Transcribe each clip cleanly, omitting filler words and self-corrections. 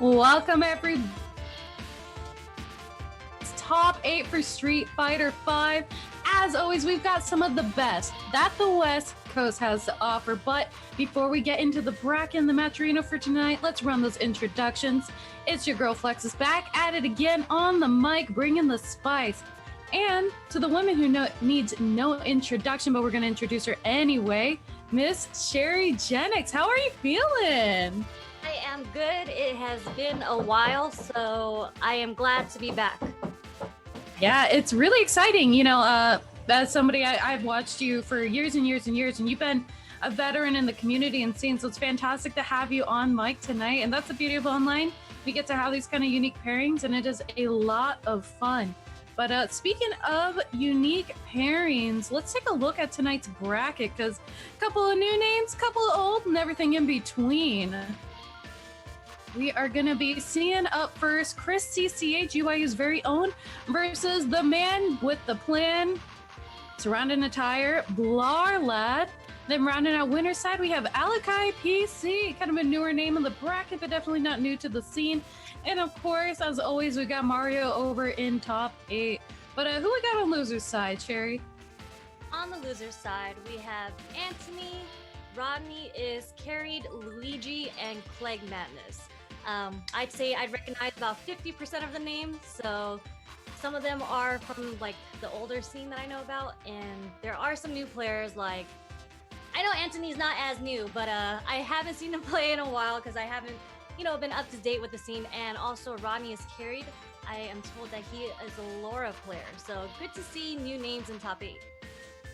Welcome every top 8 for Street Fighter 5. As always, we've got some of the best that the West Coast has to offer. But before we get into the bracket and the match arena for tonight, let's run those introductions. It's your girl Flex is back at it again on the mic, bringing the spice. And to the woman who needs no introduction, but we're going to introduce her anyway, Miss Sherry Jennings. How are you feeling? I am good. It has been a while, so I am glad to be back. Yeah, it's really exciting. You know, as somebody, I've watched you for years and years and years, and you've been a veteran in the community and scene, so it's fantastic to have you on mic tonight. And that's the beauty of online. We get to have these kind of unique pairings, and it is a lot of fun. But speaking of unique pairings, let's take a look at tonight's bracket, because a couple of new names, a couple of old, and everything in between. We are going to be seeing up first Chris CCH, UIU's very own, versus the man with the plan, surrounding attire, Blarlad. Then rounding out winner's side, we have Alakai PC, kind of a newer name in the bracket, but definitely not new to the scene. And of course, as always, we got Mario over in top 8. But who we got on loser's side, Sherry? On the loser's side, we have Anthony, Rodney is carried, Luigi, and Clegg Madness. I'd say I'd recognize about 50% of the names, so some of them are from like the older scene that I know about, and there are some new players. Like, I know Anthony's not as new, but I haven't seen him play in a while because I haven't, been up to date with the scene. And also Rodney is carried. I am told that he is a Laura player, so good to see new names in top 8.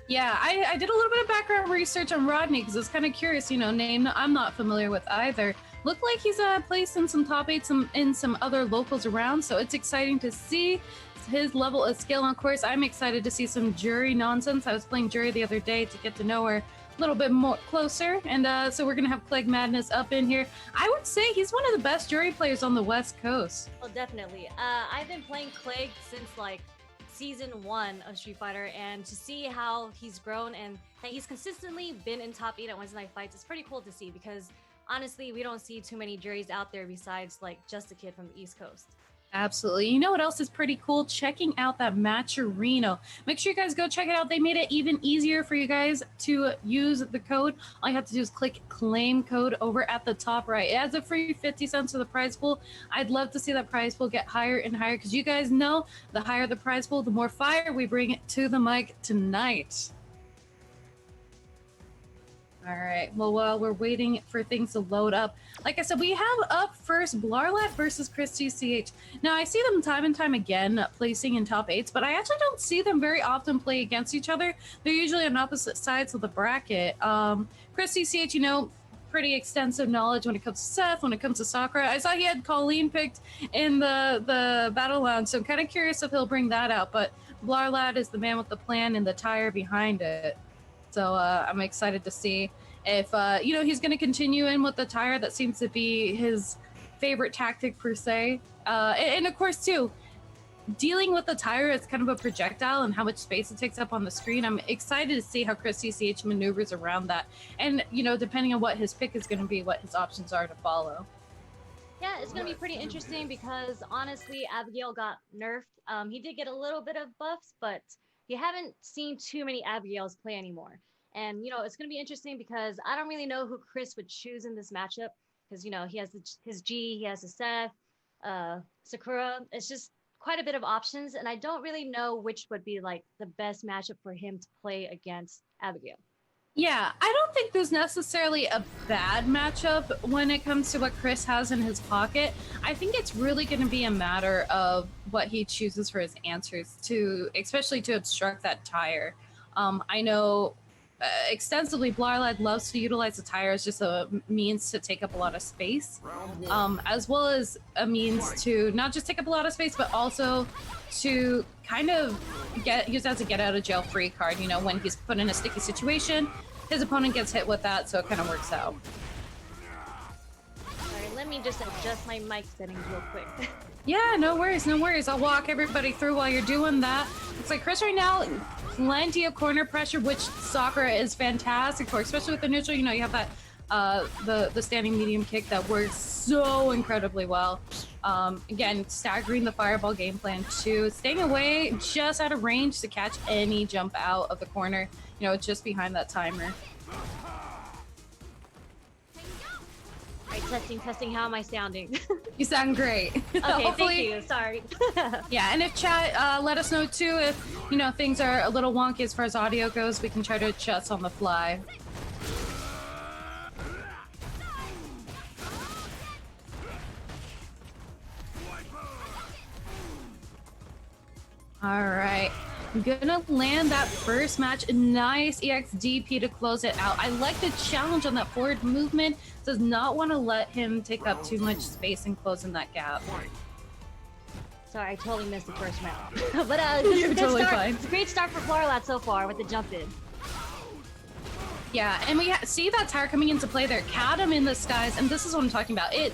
Yeah, I did a little bit of background research on Rodney because I was kind of curious, name I'm not familiar with either. Looked like he's placed in some top 8s in some other locals around, so it's exciting to see his level of skill. And of course, I'm excited to see some Jury nonsense. I was playing Jury the other day to get to know her a little bit more closer, and so we're going to have Clegg Madness up in here. I would say he's one of the best Jury players on the West Coast. Well, definitely. I've been playing Clegg since like season 1 of Street Fighter, and to see how he's grown and that he's consistently been in top 8 at Weds Night Fights is pretty cool to see, because honestly, we don't see too many juries out there besides like Just a Kid from the East Coast. Absolutely. You know what else is pretty cool? Checking out that match arena. Make sure you guys go check it out. They made it even easier for you guys to use the code. All you have to do is click claim code over at the top right. It has a free 50 cents to the prize pool. I'd love to see that prize pool get higher and higher, because you guys know the higher the prize pool, the more fire we bring it to the mic tonight. All right, well, while we're waiting for things to load up, like I said, we have up first Blarlad versus Chris CCH. Now, I see them time and time again placing in top 8s, but I actually don't see them very often play against each other. They're usually on opposite sides of the bracket. Chris CCH, pretty extensive knowledge when it comes to Seth, when it comes to Sakura. I saw he had Colleen picked in the Battle Lounge, so I'm kind of curious if he'll bring that out. But Blarlad is the man with the plan and the tire behind it. So I'm excited to see if, he's going to continue in with the tire. That seems to be his favorite tactic per se. And of course, too, dealing with the tire as kind of a projectile and how much space it takes up on the screen. I'm excited to see how Chris CCH maneuvers around that. And, depending on what his pick is going to be, what his options are to follow. Yeah, it's going to be pretty interesting because, honestly, Abigail got nerfed. He did get a little bit of buffs, but you haven't seen too many Abigails play anymore. And, it's going to be interesting because I don't really know who Chris would choose in this matchup because, he has his G, he has the Seth, Sakura. It's just quite a bit of options, and I don't really know which would be, like, the best matchup for him to play against Abigail. Yeah, I don't think there's necessarily a bad matchup when it comes to what Chris has in his pocket. I think it's really going to be a matter of what he chooses for his answers, especially to obstruct that tire. I know extensively Blarlad loves to utilize the tire as just a means to take up a lot of space, as well as a means to not just take up a lot of space, but also to kind of use as a get out of jail free card. When he's put in a sticky situation, his opponent gets hit with that, so it kind of works out. Sorry, let me just adjust my mic settings real quick. Yeah, no worries. I'll walk everybody through while you're doing that. Looks like Chris right now, plenty of corner pressure, which Sakura is fantastic for, especially with the neutral. You have that the standing medium kick that works so incredibly well. Again, staggering the fireball game plan too, staying away just out of range to catch any jump out of the corner, you know, just behind that timer. Alright, testing, how am I sounding? You sound great. Okay, Hopefully, thank you, sorry. yeah, and if chat, let us know too if, you know, things are a little wonky as far as audio goes, we can try to adjust on the fly. All right, I'm gonna land that first match. Nice EXDP to close it out. I like the challenge on that forward movement. Does not want to let him take up too much space and close in that gap. Sorry, I totally missed the first round. But You're totally fine. It's a great start for Florlat so far with the jump in. Yeah, and we see that tower coming into play there. Cadam in the skies, and this is what I'm talking about. It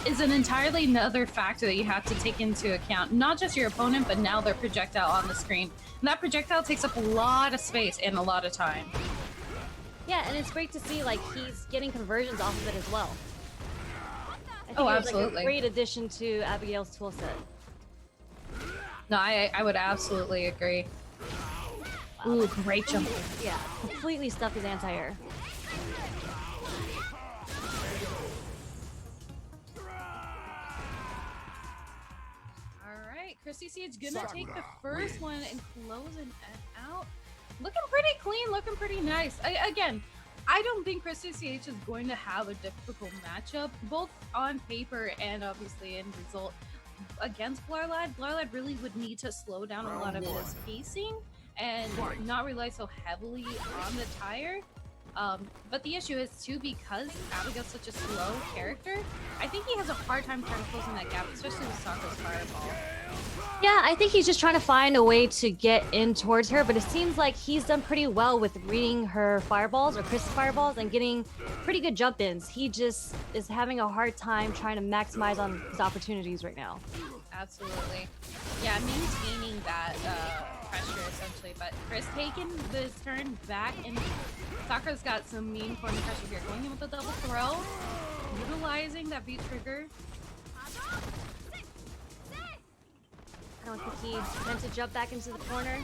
is an entirely another factor that you have to take into account. Not just your opponent, but now their projectile on the screen. And that projectile takes up a lot of space and a lot of time. Yeah, and it's great to see like he's getting conversions off of it as well. I think absolutely. Like a great addition to Abigail's toolset. No, I would absolutely agree. Wow. Ooh, great jump. Yeah, completely stuffed his anti-air. Alright, Christy CH gonna take the first one and closing it out. Looking pretty clean, looking pretty nice. Again, I don't think Christy CH is going to have a difficult matchup, both on paper and obviously in result. Against Blarlad, Blarlad really would need to slow down a lot of his pacing and not rely so heavily on the tire. But the issue is too, because Abigail's such a slow character, I think he has a hard time trying to close in that gap, especially with Sokka's fireball. Yeah, I think he's just trying to find a way to get in towards her, but it seems like he's done pretty well with reading her fireballs, or Chris's fireballs, and getting pretty good jump ins. He just is having a hard time trying to maximize on his opportunities right now. Absolutely. Yeah, maintaining that pressure essentially, but Chris taking this turn back, and Sakura's got some mean corner pressure here. Going in with a double throw, utilizing that beat trigger. I don't think he meant to jump back into the corner.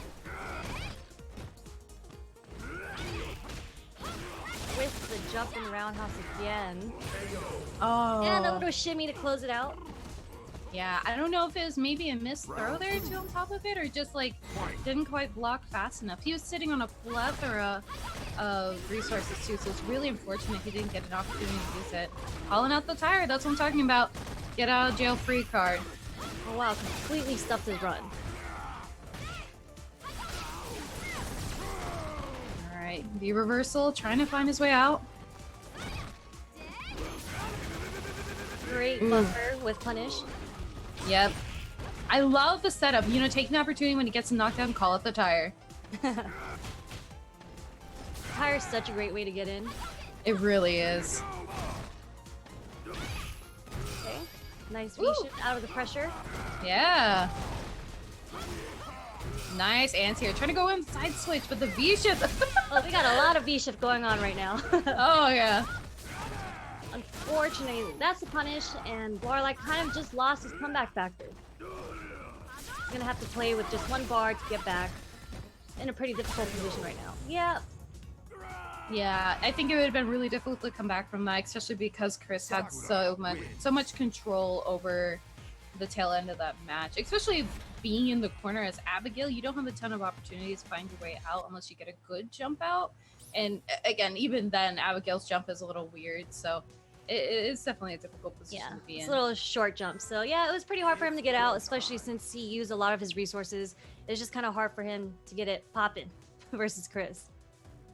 With the jump in the roundhouse again. Oh. And a little shimmy to close it out. Yeah, I don't know if it was maybe a missed throw there too on top of it, or just like didn't quite block fast enough. He was sitting on a plethora of resources too, so it's really unfortunate he didn't get an opportunity to use it. Calling out the tire, that's what I'm talking about. Get out of jail free card. Oh wow, completely stuffed his run. Alright, V reversal, trying to find his way out. Great buffer with punish. Yep. I love the setup. You know, taking the opportunity when he gets knocked down, call it the tire. Tire's such a great way to get in. It really is. Okay. Nice V-shift out of the pressure. Yeah. Nice anti-air. Trying to go in side switch, but the V-shift. Oh, we got a lot of V-shift going on right now. Oh, yeah. Unfortunately, that's the punish, and Blarlad kind of just lost his comeback factor. He's gonna have to play with just one bar to get back. In a pretty difficult position right now. Yeah. Yeah, I think it would have been really difficult to come back from that, especially because Chris had so much control over the tail end of that match. Especially being in the corner as Abigail, you don't have a ton of opportunities to find your way out unless you get a good jump out. And again, even then, Abigail's jump is a little weird, so it's definitely a difficult position to be in. It's a little short jump. So yeah, it was pretty hard for him to get out, especially since he used a lot of his resources. It's just kind of hard for him to get it popping versus Chris.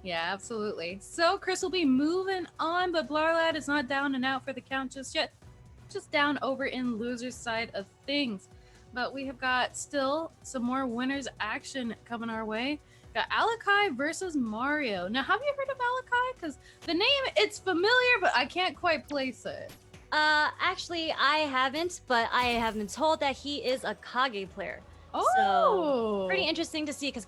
Yeah, absolutely. So Chris will be moving on, but Blarlad is not down and out for the count just yet. Just down over in loser's side of things. But we have got still some more winners action coming our way. Got Alakai versus Mario. Now, have you heard of Alakai? Because the name, it's familiar, but I can't quite place it. Actually, I haven't, but I have been told that he is a Kage player. Oh, So pretty interesting to see because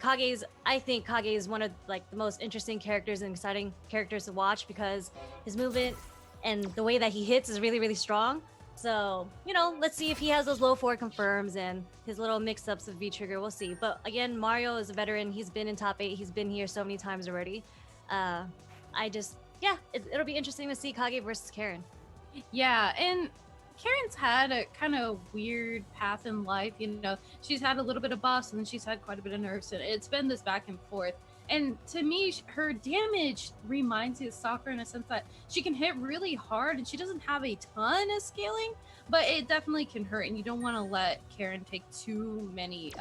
I think Kage is one of like the most interesting characters and exciting characters to watch because his movement and the way that he hits is really, really strong. So, let's see if he has those low forward confirms and his little mix-ups of V-trigger. We'll see. But again, Mario is a veteran. He's been in top 8. He's been here so many times already. It'll be interesting to see Kage versus Karen. Yeah, and Karen's had a kind of weird path in life. She's had a little bit of boss and then she's had quite a bit of nerfs, and it's been this back and forth. And to me, her damage reminds me of Soccer in a sense that she can hit really hard and she doesn't have a ton of scaling, but it definitely can hurt. And you don't want to let Karen take too many,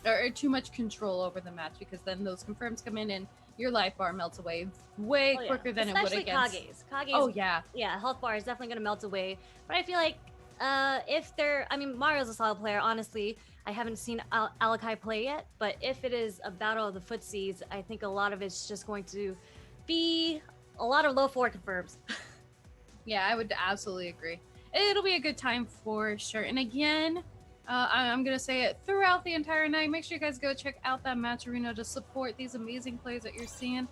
or too much control over the match, because then those confirms come in and your life bar melts away way quicker than it would against. Kage's. Oh yeah. Yeah, health bar is definitely gonna melt away. But I feel like Mario's a solid player, honestly. I haven't seen Alakai play yet, but if it is a battle of the footsies, I think a lot of it's just going to be a lot of low forward confirms. Yeah, I would absolutely agree. It'll be a good time for sure. And again, I'm going to say it throughout the entire night. Make sure you guys go check out that match arena to support these amazing players that you're seeing.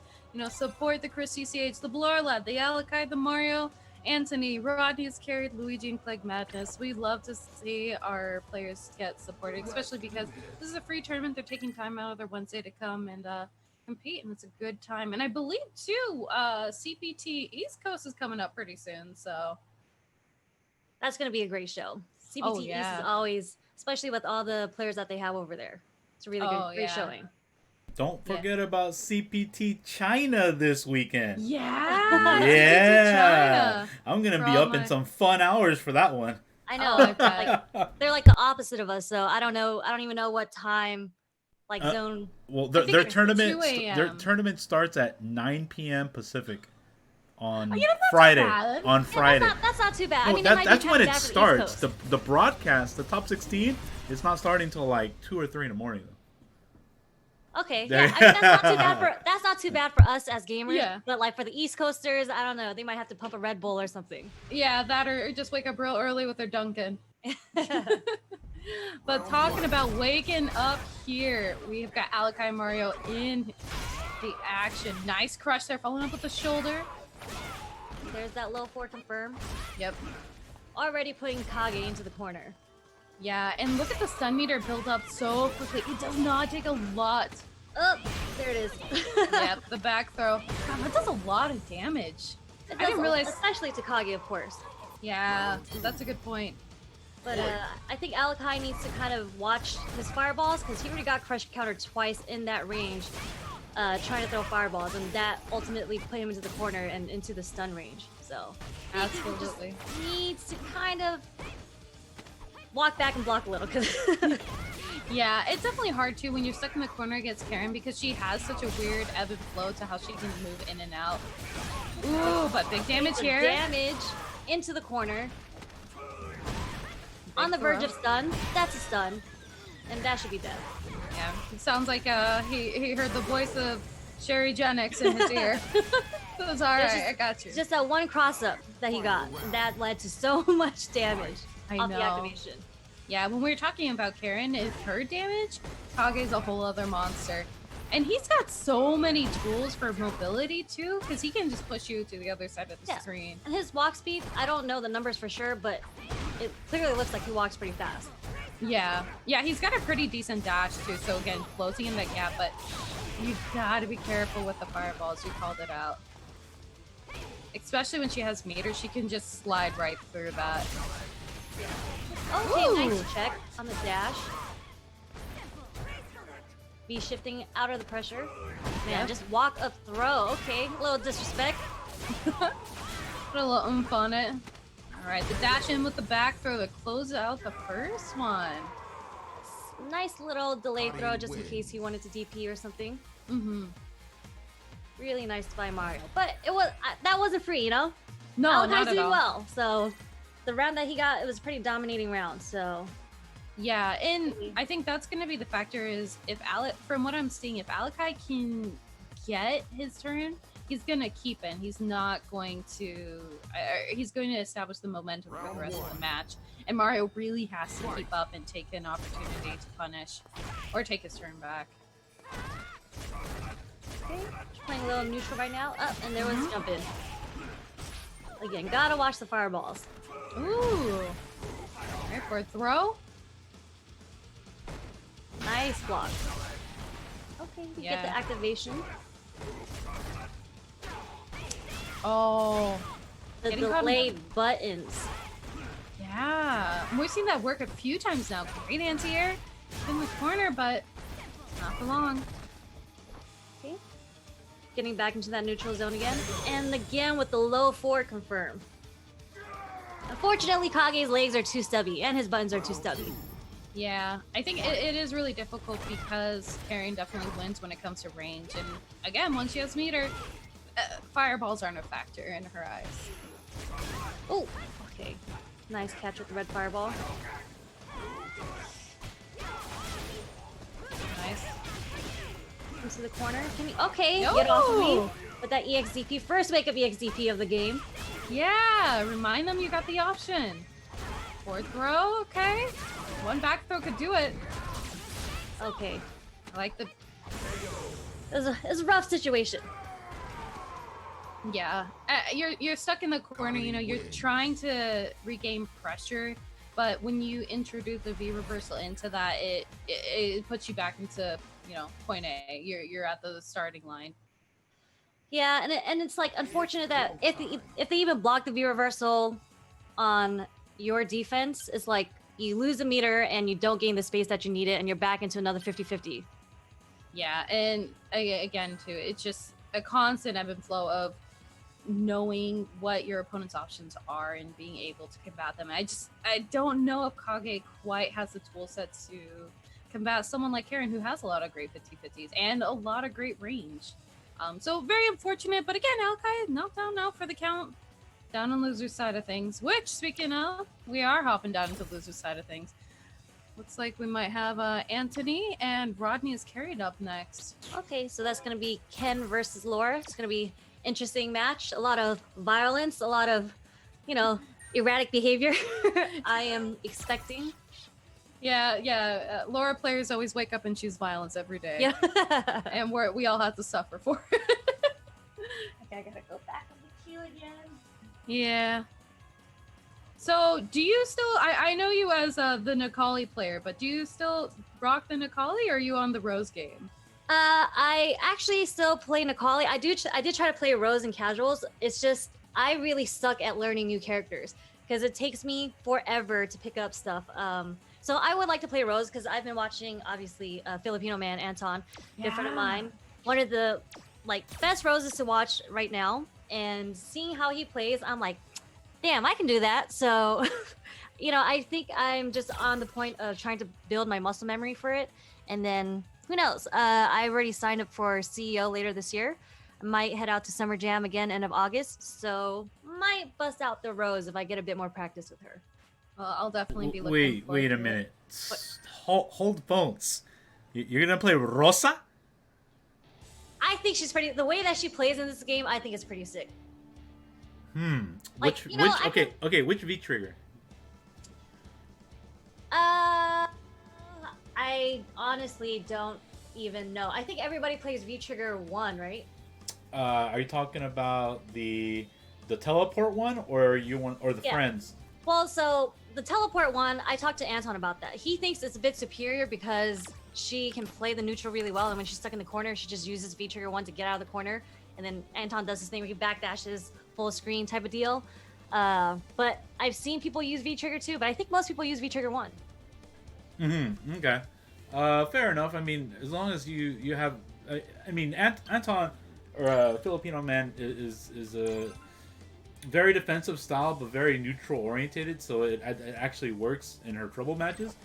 Support the Chris CCH, the Blarlad, the Alakai, the Mario, Anthony, Rodney's carried, Luigi, and Clegg Madness. We love to see our players get supported, especially because this is a free tournament. They're taking time out of their Wednesday to come and compete, and it's a good time. And I believe, too, CPT East Coast is coming up pretty soon, so... That's going to be a great show. CPT East is always, especially with all the players that they have over there. It's a really great showing. Don't forget about CPT China this weekend. Yeah. Yeah. I'm going to be up in some fun hours for that one. I know. They're like the opposite of us, so I don't know. I don't even know what time zone. Well, their tournament starts at 9 p.m. Pacific on Friday. That's not too bad. Well, that's when it starts. The broadcast, the top 16, it's not starting till like 2 or 3 in the morning though. Okay, yeah, that's not too bad for us as gamers. Yeah. But like for the East Coasters, I don't know. They might have to pump a Red Bull or something. Yeah, that or just wake up real early with their Dunkin'. But talking about waking up here, we've got Alakai Mario in the action. Nice crush there, following up with the shoulder. There's that low forward confirm. Yep. Already putting Kage into the corner. Yeah, and look at the stun meter build up so quickly. It does not take a lot. Oh, there it is. Yep, the back throw. God, that does a lot of damage. I didn't realize, especially to Kage, of course. Yeah, that's a good point. But I think Alakai needs to kind of watch his fireballs because he already got crush countered twice in that range, trying to throw fireballs, and that ultimately put him into the corner and into the stun range. So absolutely he needs to kind of walk back and block a little. Yeah, it's definitely hard too when you're stuck in the corner against Karen because she has such a weird ebb and flow to how she can move in and out. Ooh, but big damage here. Damage into the corner. On the verge of stun. That's a stun. And that should be dead. Yeah, it sounds like he heard the voice of Sherry Jennings in his ear. So it's alright, I got you. Just that one cross-up that he got. And that led to so much damage off the activation. Yeah, when we were talking about Karen, is her damage, Kage's a whole other monster. And he's got so many tools for mobility too, because he can just push you to the other side of the screen. And his walk speed, I don't know the numbers for sure, but it clearly looks like he walks pretty fast. Yeah, he's got a pretty decent dash too, so again, closing in that gap, but you gotta be careful with the fireballs, you called it out. Especially when she has meter, she can just slide right through that. Yeah. Okay, nice check on the dash. Be shifting out of the pressure. Man, just walk up throw. Okay, a little disrespect. Put a little oomph on it. Alright, the dash in with the back throw to close out the first one. Nice little delay throw just in case he wanted to DP or something. Really nice by Mario. But that wasn't free, you know? No, Alakai's not at doing all. well. So the round that he got, it was a pretty dominating round, so... Yeah, and I think that's going to be the factor is from what I'm seeing, if Alakai can get his turn, he's gonna keep in. He's not going to. He's going to establish the momentum for the rest of the match. And Mario really has to keep up and take an opportunity to punish, or take his turn back. Okay, playing a little neutral right now. Up, and there was jump in. Again, gotta watch the fireballs. Ooh. Alright, for a throw. Nice block. Okay, you get the activation. Oh. The delayed buttons. Yeah. We've seen that work a few times now. Great anti-air in the corner, but not for long. Okay. Getting back into that neutral zone again. And again with the low forward confirm. Unfortunately, Kage's legs are too stubby, and his buttons are too stubby. Yeah, I think it is really difficult because Karen definitely wins when it comes to range. And again, once she has meter, fireballs aren't a factor in her eyes. Oh, okay. Nice catch with the red fireball. Nice. Into the corner. Can you, okay, get off of me with that EXDP. First wake up EXDP of the game. Yeah, remind them you got the option. Forward throw, okay. One back throw could do it. Okay. I like the... It was a rough situation. Yeah, you're stuck in the corner, you know, you're trying to regain pressure, but when you introduce the V reversal into that, it puts you back into, you know, point A. You're at the starting line. Yeah, and it's like unfortunate that if they even block the V reversal on your defense, it's like you lose a meter and you don't gain the space that you needed, and you're back into another 50-50. Yeah, and again too, it's just a constant ebb and flow of knowing what your opponent's options are and being able to combat them. I don't know if Kage quite has the tool sets to combat someone like Karen, who has a lot of great 50-50s and a lot of great range. So very unfortunate, but again, Alkai knocked down now for the count. Down on loser's side of things, which, speaking of, we are hopping down into loser's side of things. Looks like we might have Anthony, and Rodney is carried up next. Okay, so that's going to be Ken versus Laura. It's going to be interesting match. A lot of violence, a lot of, you know, erratic behavior. I am expecting. Yeah. Laura players always wake up and choose violence every day. Yeah. And we all have to suffer for it. Okay, I gotta go back on the queue again. Yeah. So, do you still... I know you as the Nikali player, but do you still rock the Nikali, or are you on the Rose game? I actually still play Nikali. I did try to play Rose in casuals. It's just, I really suck at learning new characters, because it takes me forever to pick up stuff. So I would like to play Rose, because I've been watching, obviously, Filipino man, Anton, good friend of mine. One of the, like, best Roses to watch right now. And seeing how he plays, I'm like, damn, I can do that. So, you know, I think I'm just on the point of trying to build my muscle memory for it. And then, who knows? I already signed up for CEO later this year. I might head out to Summer Jam again, end of August. So, might bust out the Rose if I get a bit more practice with her. Well, I'll definitely be looking forward Wait a minute. Hold phones. You're going to play Rosa? I think she's pretty... The way that she plays in this game, I think is pretty sick. Like, Which V trigger? I honestly don't even know. I think everybody plays V trigger 1, right? Are you talking about the teleport one, or the friends? Well, so the teleport one, I talked to Anton about that. He thinks it's a bit superior because she can play the neutral really well, and when she's stuck in the corner, she just uses V trigger 1 to get out of the corner, and then Anton does this thing where he backdashes full screen type of deal. But I've seen people use V trigger 2, but I think most people use V trigger 1. Okay. Fair enough. I mean, as long as you have, I mean, Anton, or Filipino man, is a very defensive style, but very neutral orientated. So it actually works in her trouble matches.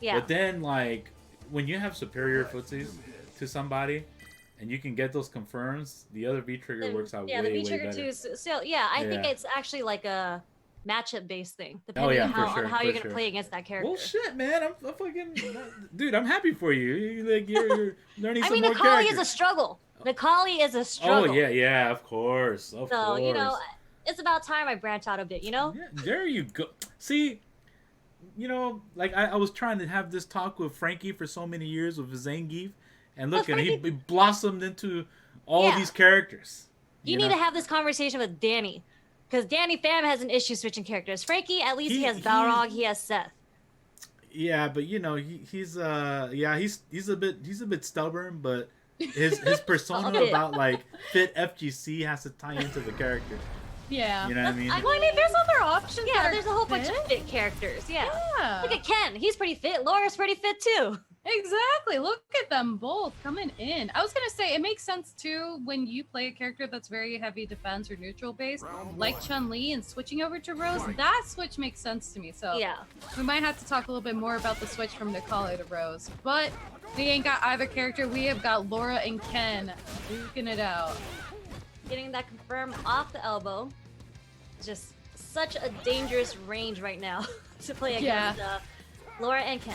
Yeah. But then, like, when you have superior footsies to somebody, and you can get those confirms, the other V trigger works out way better. Yeah, the V trigger 2 is still, I think it's actually like a matchup based thing, depending on how you're gonna play against that character. Well, shit, man, I'm fucking dude. I'm happy for you. You're learning some more characters. I mean, Nikali is a struggle. Nikali is a Oh struggle. yeah, of course, of So, course. you know, it's about time I branch out a bit, you know? Yeah, there you go. See, you know, like I was trying to have this talk with Frankie for so many years with Zangief, and But look, and he Frankie, blossomed into all yeah, these characters. you need to have this conversation with Danny. Because Danny Pham has an issue switching characters. Frankie, at least he has Balrog, he has Seth. Yeah, but you know he's he's a bit stubborn, but his persona about like fit FGC has to tie into the character. Yeah. You know what I mean? Well, I mean, there's other options. Yeah, there's a whole bunch of fit characters. Yeah. Look at Ken. He's pretty fit. Laura's pretty fit too. Exactly. Look at them both coming in. I was going to say, it makes sense too when you play a character that's very heavy defense or neutral based, like Chun-Li, and switching over to Rose. That switch makes sense to me. So yeah, we might have to talk a little bit more about the switch from Nikali to Rose. But we ain't got either character. We have got Laura and Ken duking it out. Getting that confirm off the elbow. Just such a dangerous range right now to play against Laura and Ken.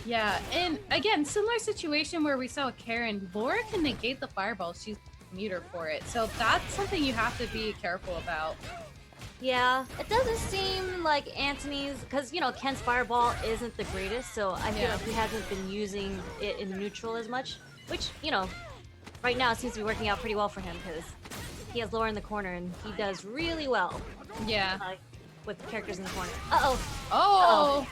Yeah, and again, similar situation where we saw Karen. Laura can negate the fireball. She's meter for it. So that's something you have to be careful about. Yeah, it doesn't seem like Anthony's, because, you know, Ken's fireball isn't the greatest, so I feel like he hasn't been using it in neutral as much, which, you know, right now it seems to be working out pretty well for him, because he has Laura in the corner, and he does really well. Yeah. With characters in the corner. Uh-oh. Oh!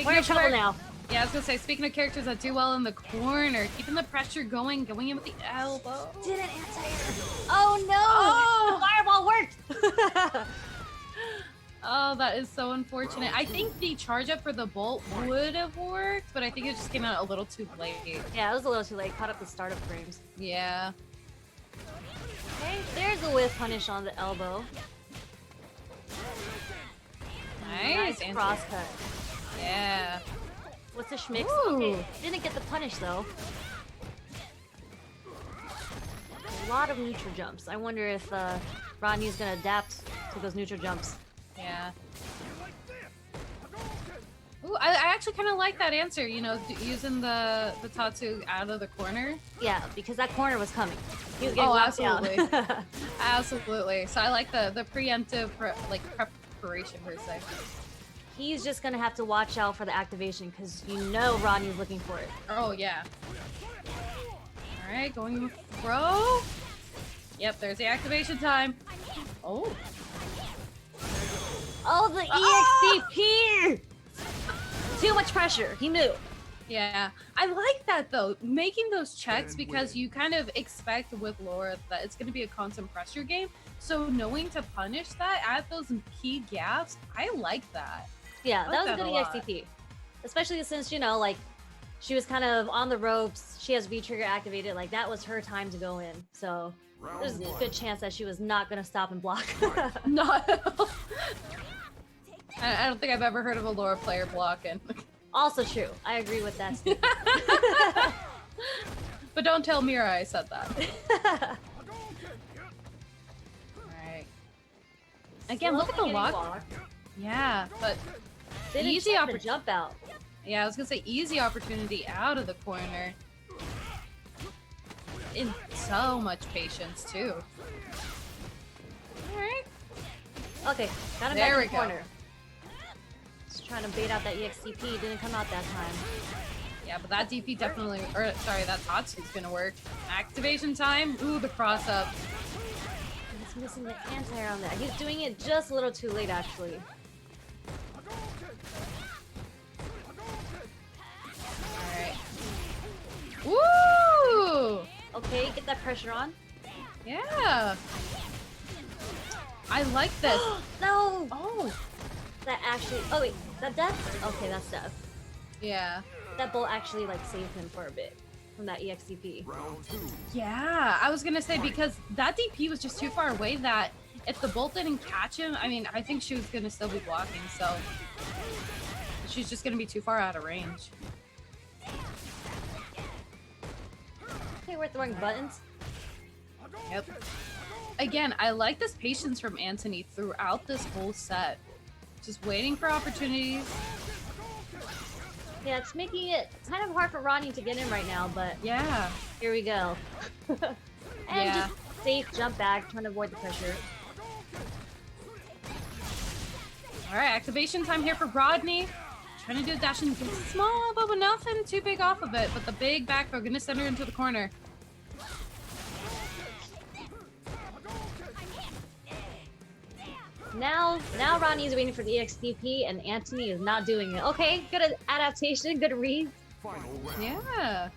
We're in trouble now. Yeah, I was gonna say, speaking of characters that do well in the corner, keeping the pressure going in with the elbow. Didn't anti-air. Oh no! The fireball worked! Oh, that is so unfortunate. I think the charge up for the bolt would have worked, but I think it just came out a little too late. Yeah, it was a little too late. Caught up the startup frames. Yeah. Okay, there's a whiff punish on the elbow. Nice cross cut. Yeah. What's the schmix? Ooh. Okay, didn't get the punish though. A lot of neutral jumps. I wonder if Rodney's gonna adapt to those neutral jumps. Yeah. Ooh, I actually kind of like that answer, you know, using the Tatsu out of the corner. Yeah, because that corner was coming. He was getting absolutely. down. Absolutely. So I like the preemptive preparation per se. He's just gonna have to watch out for the activation because you know Rodney's looking for it. Oh yeah. All right, going throw. Yep, there's the activation time. Oh. Oh, the EXCP! Too much pressure. He knew. Yeah, I like that though, making those checks because you kind of expect with Laura that it's going to be a constant pressure game. So knowing to punish that at those key gaps, I like that. Yeah, that was that a good a lot. EXCP. Especially since, you know, like, she was kind of on the ropes, she has V-trigger activated, like, that was her time to go in. So, there's a good chance that she was not gonna stop and block. No. I don't think I've ever heard of a Laura player blocking. Also true. I agree with that. But don't tell Mira I said that. Alright. Again, look at the lock. Yeah, but easy opportunity. Jump out. Yeah, I was gonna say easy opportunity out of the corner. In so much patience too. Alright. Okay, got him There back in we the corner. Just trying to bait out that EXCP, didn't come out that time. Yeah, but that DP definitely, or sorry, that Tatsu's gonna work. Activation time. Ooh, the cross up. He's missing the anti-air on that. He's doing it just a little too late, actually. Alright. Woo! Okay, get that pressure on. Yeah. I like this. No! Oh. That actually. Oh wait, that death? Okay, that's death. Yeah. That bolt actually like saved him for a bit from that EXCP. Yeah, I was gonna say because that DP was just too far away that if the bolt didn't catch him, I mean, I think she was gonna still be blocking, so she's just gonna be too far out of range. Okay, we're throwing buttons. Yep. Again, I like this patience from Anthony throughout this whole set. Just waiting for opportunities. Yeah, it's making it kind of hard for Ronnie to get in right now, but Yeah. here we go. And Yeah. just safe jump back, trying to avoid the pressure. All right, activation time here for Rodney. Trying to do a dash and small, but nothing too big off of it. But the big back throw gonna send her into the corner. Now Ronnie's waiting for the EXDP, and Anthony is not doing it. Okay, good adaptation, good read. Yeah.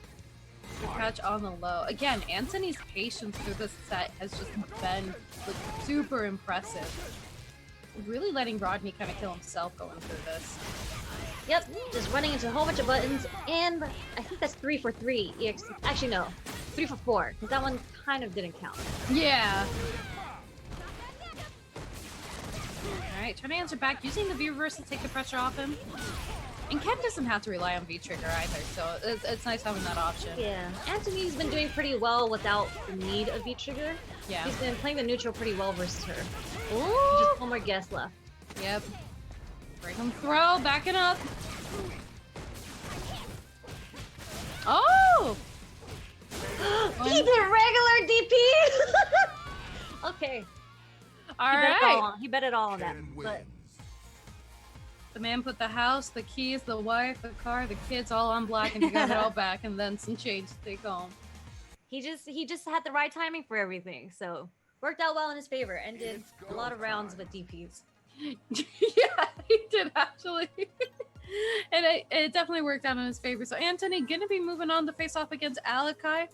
Good catch on the low. Again, Anthony's patience through this set has just been like, super impressive. Really letting Rodney kind of kill himself going through this. Yep, just running into a whole bunch of buttons, and I think that's 3 for 3 EX. Actually, no, 3 for 4, because that one kind of didn't count. Yeah. Alright, trying to answer back, using the V-reverse to take the pressure off him. And Ken doesn't have to rely on V-trigger either, so it's nice having that option. Yeah, Anthony's been doing pretty well without the need of V-trigger. Yeah. He's been playing the neutral pretty well versus her. Ooh! Just one more guess left. Yep. Break him throw, backing up. Oh! He did regular DP! Okay. Alright. He bet it all on that. But The man put the house, the keys, the wife, the car, the kids all on black and he got it all back and then some change to take home. he just had the right timing for everything, so worked out well in his favor and did a lot of rounds with DPs. Yeah, he did actually. And it definitely worked out in his favor. So Anthony gonna be moving on to face off against Alakai.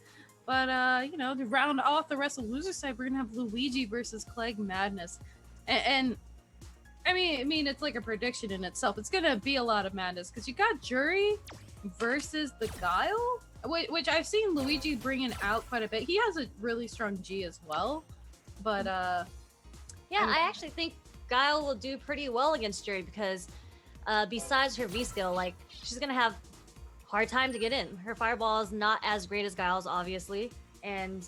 But you know, to round off the rest of the loser side, we're gonna have Luigi versus Clegg Madness. And I mean it's like a prediction in itself. It's gonna be a lot of madness because you got Jury versus the Guile, which I've seen Luigi bringing out quite a bit. He has a really strong G as well. But Yeah, I actually think Guile will do pretty well against Jury because besides her V skill, like she's gonna have hard time to get in. Her fireball is not as great as Guile's, obviously, and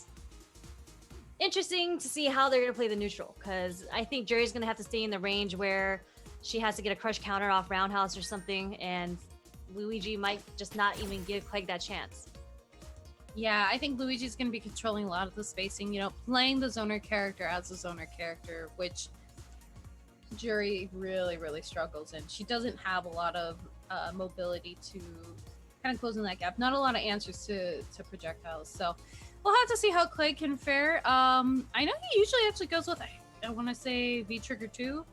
interesting to see how they're gonna play the neutral because I think Jury's gonna have to stay in the range where she has to get a crush counter off roundhouse or something, and Luigi might just not even give Clegg that chance. yeah, I think Luigi's going to be controlling a lot of the spacing, you know, playing the zoner character as a zoner character, which Jury really, really struggles in. She doesn't have a lot of mobility to kind of closing that gap. Not a lot of answers to projectiles. So we'll have to see how Clegg can fare. I know he usually actually goes with, I want to say V-Trigger 2.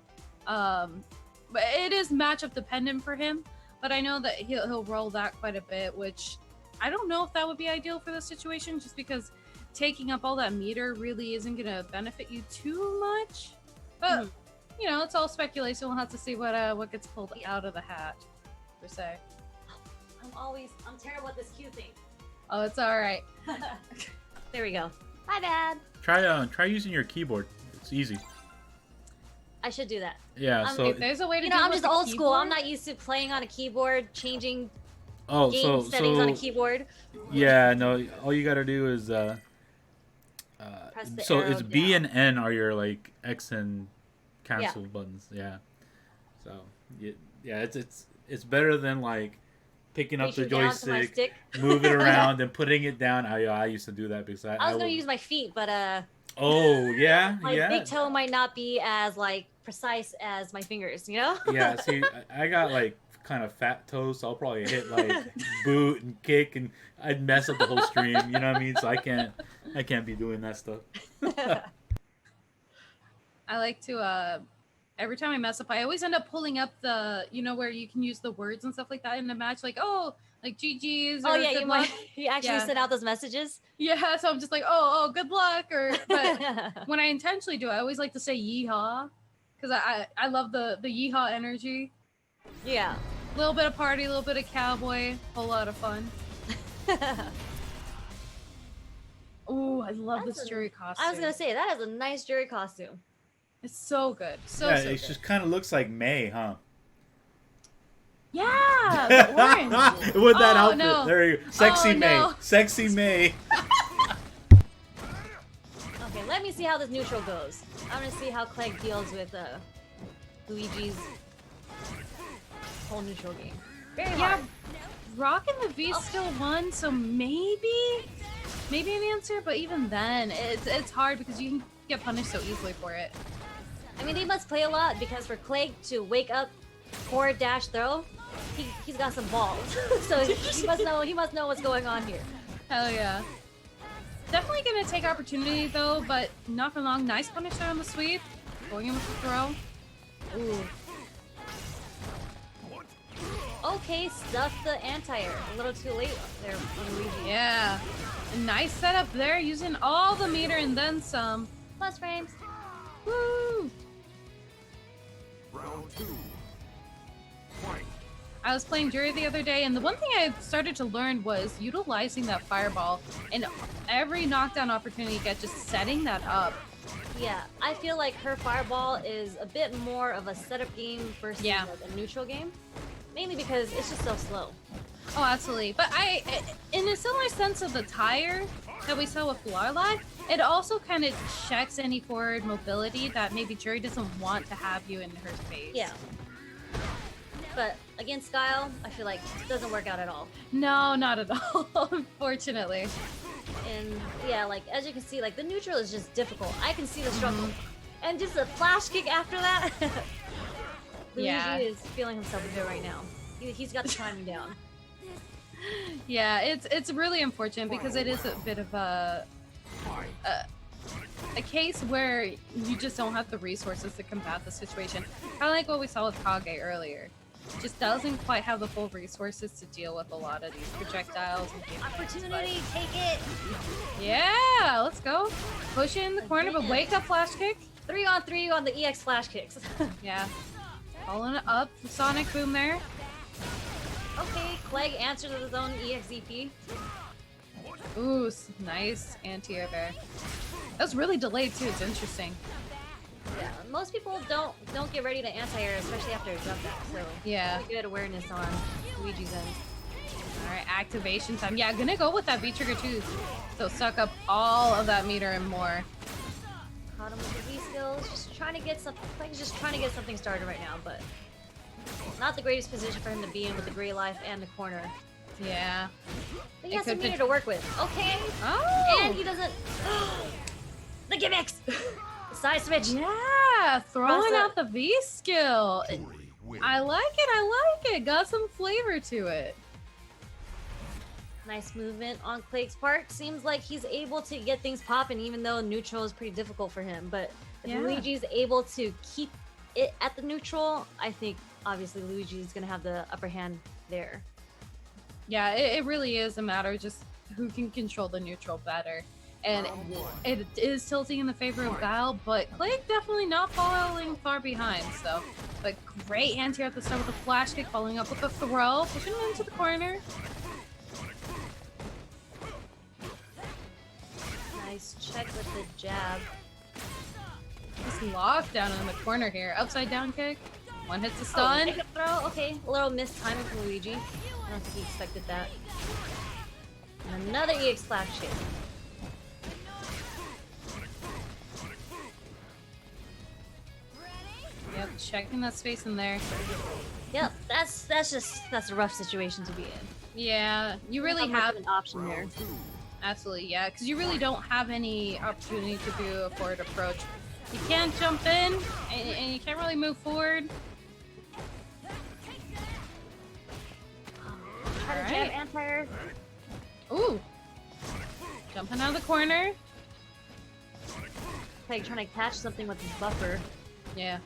But it is matchup dependent for him. But I know that he'll roll that quite a bit, which I don't know if that would be ideal for this situation, just because taking up all that meter really isn't going to benefit you too much. But, you know, it's all speculation. We'll have to see what gets pulled out of the hat, per se. I'm terrible at this Q thing. Oh, it's all right. There we go. My bad. Try using your keyboard. It's easy. I should do that. Yeah. So If there's a way to You do know, it I'm with just the old school. I'm keyboard- not used to playing on a keyboard, changing oh, game settings on a keyboard. yeah, no. All you gotta do is Press the so arrow it's B down. and N are your like X and cancel buttons. Yeah. So yeah, it's better than like picking up the Reaching down to my joystick, stick. move it around, and putting it down. I used to do that because I was gonna use my feet, but Oh yeah, my yeah. big toe might not be as like precise as my fingers. You know? Yeah, see, I got like kind of fat toes, so I'll probably hit like boot and kick, and I'd mess up the whole stream. You know what I mean? So I can't be doing that stuff. I like to every time I mess up, I always end up pulling up the, you know, where you can use the words and stuff like that in the match, like, oh, like GG's. Oh or yeah, good you luck. might. You actually Yeah. sent out those messages. Yeah, so I'm just like, oh, good luck. Or but when I intentionally do, I always like to say yeehaw because I love the yeehaw energy. Yeah. A little bit of party, a little bit of cowboy, whole lot of fun. Ooh, I love That's this a- Jury costume. I was gonna say that is a nice Jury costume. It's so good, so Yeah, so it good. just kind of looks like May, huh? Yeah, the orange. With that Oh, outfit, no. there you go. Sexy Oh, May, no. sexy May. Okay, let me see how this neutral goes. I'm gonna see how Clegg deals with Luigi's whole neutral game. Very Yeah, hard. rocking the V still won, so maybe an answer, but even then, it's hard because you can get punished so easily for it. I mean, they must play a lot because for Clegg to wake up forward dash throw, he's got some balls. So he must know what's going on here. Hell yeah. Definitely gonna take opportunity though, but not for long. Nice punish there on the sweep. Going in with the throw. Ooh. Okay, stuff the anti-air. A little too late there on Luigi. Yeah. A nice setup there, using all the meter and then some. Plus frames. Woo! Round 2. Fight. I was playing Jury the other day, and the one thing I started to learn was utilizing that fireball and every knockdown opportunity you get, just setting that up. Yeah, I feel like her fireball is a bit more of a setup game versus Yeah. like a neutral game. Mainly because it's just so slow. Oh, absolutely. But in a similar sense of the tire that we saw with Blarlat, it also kind of checks any forward mobility that maybe Jury doesn't want to have you in her space. Yeah. But against Guile, I feel like it doesn't work out at all. No, not at all, unfortunately. And yeah, like as you can see, like the neutral is just difficult. I can see the struggle. And just a flash kick after that. Luigi Yeah. is feeling himself a bit right now. He's got the timing down. Yeah, it's really unfortunate because it is a bit of a case where you just don't have the resources to combat the situation. Kind of like what we saw with Kage earlier. Just doesn't quite have the full resources to deal with a lot of these projectiles and game effects, Opportunity, take it. but- Yeah, let's go. Push it in the corner, but wake up flash kick. 3-on-3 on the EX flash kicks. Yeah. Following it up, Sonic Boom there. Okay, Clegg answers with his own EXZP. Ooh, nice anti-air there. That was really delayed too, it's interesting. Yeah, most people don't get ready to anti-air, especially after a jump back. So Yeah. really good awareness on Luigi's end. Alright, activation time. Yeah, gonna go with that V-trigger too. So suck up all of that meter and more. Caught him with the V skills, just trying to get something. Clegg's just trying to get something started right now, but not the greatest position for him to be in with the gray life and the corner. Yeah. But he It has some could meter be- to work with. Okay, Oh! and he doesn't. The gimmicks. The side switch. Yeah, throwing Rosa- out the V skill. Jury wins. I like it. Got some flavor to it. Nice movement on Clegg's part. Seems like he's able to get things popping, even though neutral is pretty difficult for him. But if Yeah. Luigi's able to keep it at the neutral, I think obviously Luigi's gonna have the upper hand there. Yeah, it really is a matter of just who can control the neutral better. And Round 1. it is tilting in the favor of Guile, but Clegg definitely not falling far behind, so. But great anti at the start with the flash kick, following up with the throw, pushing him into the corner. Nice check with the jab. Just lockdown in the corner here. Upside down kick. One hits the Oh, stun. pick up throw. Okay, a little missed timing from Luigi. I don't think he expected that. And another EX flash kick. Yep, checking that space in there. Yep, that's a rough situation to be in. Yeah, you really Not much have of an option there. Round 2. absolutely, yeah, because you really don't have any opportunity to do a forward approach. You can't jump in, and you can't really move forward. Try to jab Alright. anti-air. Ooh, jumping out of the corner. Like trying to catch something with his buffer. Yeah.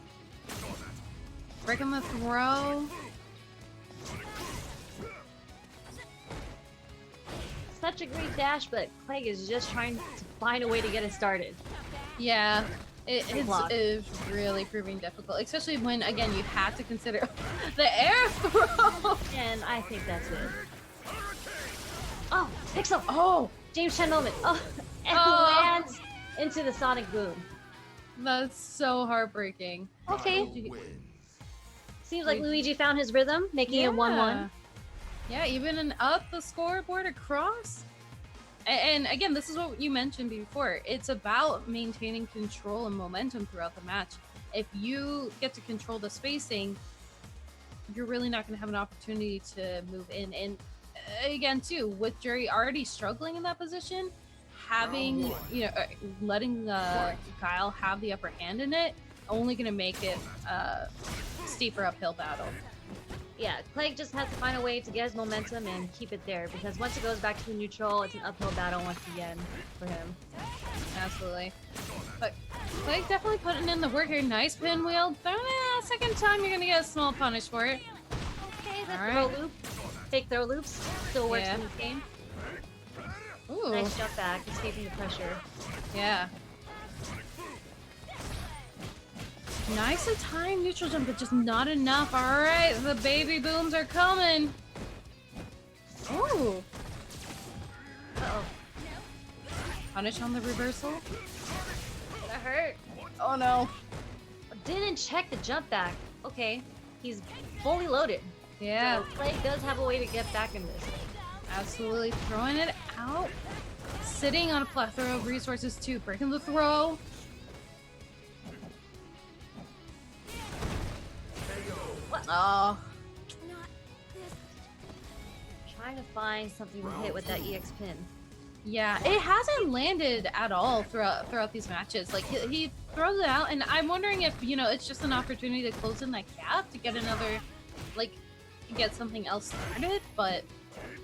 Breaking the throw. Such a great dash, but Clegg is just trying to find a way to get it started. Yeah, it Block. is really proving difficult, especially when, again, you have to consider the air throw. And I think that's it. Oh, Pixel! Oh, James Chen moment. Oh, and Oh. lands into the Sonic Boom. that's so heartbreaking. Okay. Wins. Seems like Luigi found his rhythm, making it 1-1. Yeah, even up the scoreboard across. And again, this is what you mentioned before. It's about maintaining control and momentum throughout the match. If you get to control the spacing, you're really not going to have an opportunity to move in. And again, too, with Jerry already struggling in that position, having, letting Kyle have the upper hand in it, only going to make it a steeper uphill battle. Yeah, Clegg just has to find a way to get his momentum and keep it there, because once it goes back to the neutral, it's an uphill battle once again for him. Absolutely. But Clegg definitely putting in the work here. Nice pinwheel. Second time you're going to get a small punish for it. Okay, the All throw right. loop. Fake throw loops. Still works in this game. Ooh. Nice jump back, escaping the pressure. Yeah. Nice and timed neutral jump, but just not enough. All right, the baby booms are coming. Ooh. Uh-oh. Punish on the reversal. That hurt. Oh no. Didn't check the jump back. Okay, he's fully loaded. Yeah, So Clegg does have a way to get back in this. absolutely throwing it out. Sitting on a plethora of resources too. Breaking the throw. Oh. Trying to find something to hit with that EX pin. Yeah, it hasn't landed at all throughout these matches. Like he throws it out, and I'm wondering if it's just an opportunity to close in that gap to get another, get something else started. But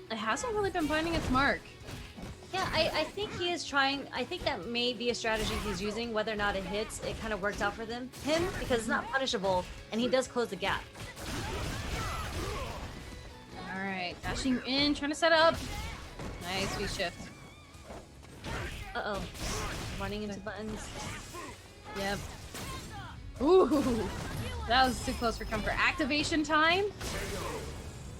it hasn't really been finding its mark. Yeah, I think he is trying. I think that may be a strategy he's using. Whether or not it hits, it kind of works out for him because it's not punishable, and he does close the gap. All right, dashing in, trying to set up. Nice V shift. Uh-oh. Running into buttons. Yep. Ooh, that was too close for comfort. Activation time.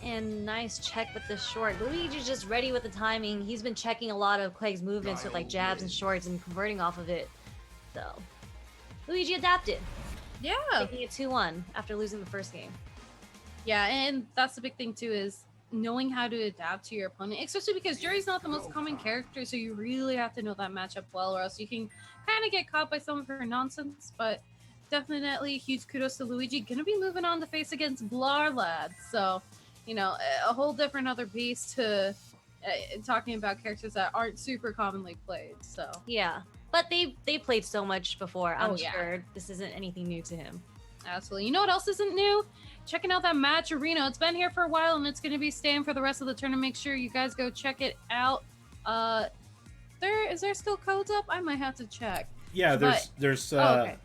And nice check with the short. Luigi's just ready with the timing. He's been checking a lot of Clegg's movements with like jabs and shorts and converting off of it. So Luigi adapted, Yeah. making it 2-1 after losing the first game. Yeah, and that's the big thing too, is knowing how to adapt to your opponent, especially because Jerry's not the most common character, so you really have to know that matchup well, or else you can kind of get caught by some of her nonsense. But definitely huge kudos to Luigi. Gonna be moving on to face against Blarlad, so a whole different other beast to talking about characters that aren't super commonly played. So Yeah, but they played so much before. I'm Oh, yeah. sure this isn't anything new to him. absolutely. You know what else isn't new? Checking out that match arena. It's been here for a while, and it's going to be staying for the rest of the tournament. Make sure you guys go check it out. Is there still codes up? I might have to check. Yeah, But- there's okay.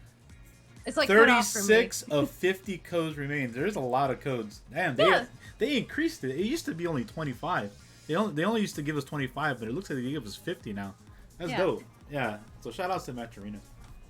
It's like cut off for me. 36 of 50 codes remain. There's a lot of codes. Damn, they increased it. It used to be only 25. They only used to give us 25, but it looks like they give us 50 now. That's Yeah. dope. Yeah. So shout outs to Match Arena.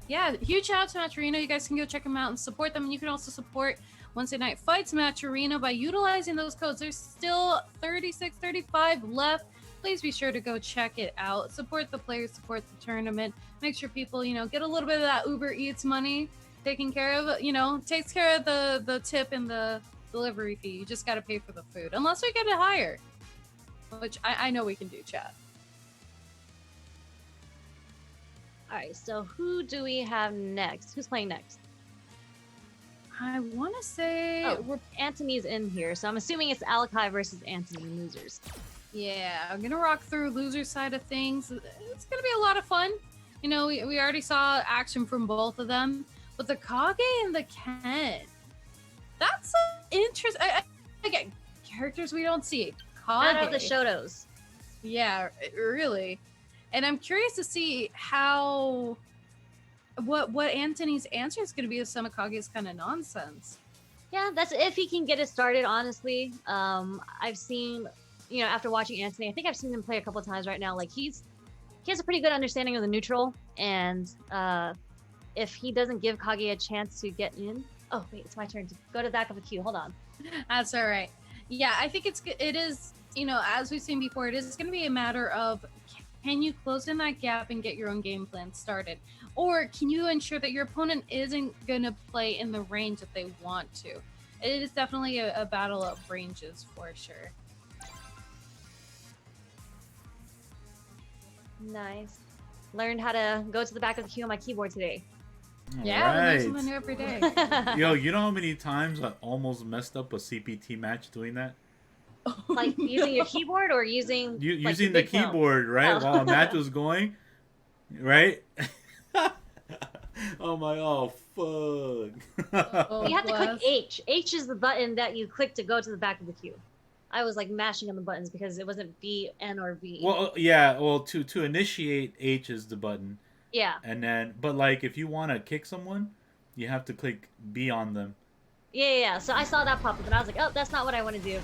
Yeah, huge shout out to Match Arena. You guys can go check them out and support them. And you can also support Wednesday Night Fights Match Arena by utilizing those codes. There's still 36, 35 left. Please be sure to go check it out. Support the players, support the tournament. Make sure people, get a little bit of that Uber Eats money taken care of. Takes care of the tip and the delivery fee. You just got to pay for the food. Unless we get it higher, which I know we can do, chat. All right, so who do we have next? Who's playing next? I want to say Oh, Antony's in here, so I'm assuming it's Alakai versus Antony losers. Yeah, I'm gonna rock through loser side of things. It's gonna be a lot of fun. We already saw action from both of them, but the Kage and the Ken, that's interesting. Again, characters we don't see. Out of the Kage, Shodos. yeah, really. And I'm curious to see what Antony's answer is gonna be to some of Kage's kind of nonsense. Yeah, that's if he can get it started, honestly. I've seen, after watching Antony, I think I've seen him play a couple of times right now. Like he has a pretty good understanding of the neutral, and if he doesn't give Kage a chance to get in. Oh wait, it's my turn to go to the back of the queue. Hold on. That's all right. Yeah, I think it is, as we've seen before, it is going to be a matter of, can you close in that gap and get your own game plan started? Or can you ensure that your opponent isn't going to play in the range that they want to? It is definitely a battle of ranges for sure. Nice. Learned how to go to the back of the queue on my keyboard today. Yeah, we learn Alright. something new every day. Yo, you know how many times I almost messed up a CPT match doing that? Like using your keyboard or using like, Using the the big phone? keyboard, right? Oh. While a match was going, right? Oh my, oh fuck. Oh, You have to click bless. H. H is the button that you click to go to the back of the queue. I was like mashing on the buttons because it wasn't B, N, or V. Well, yeah, well, to initiate, H is the button. Yeah. And then, but like, if you want to kick someone, you have to click B on them. Yeah. So I saw that pop up and I was like, oh, that's not what I want to do.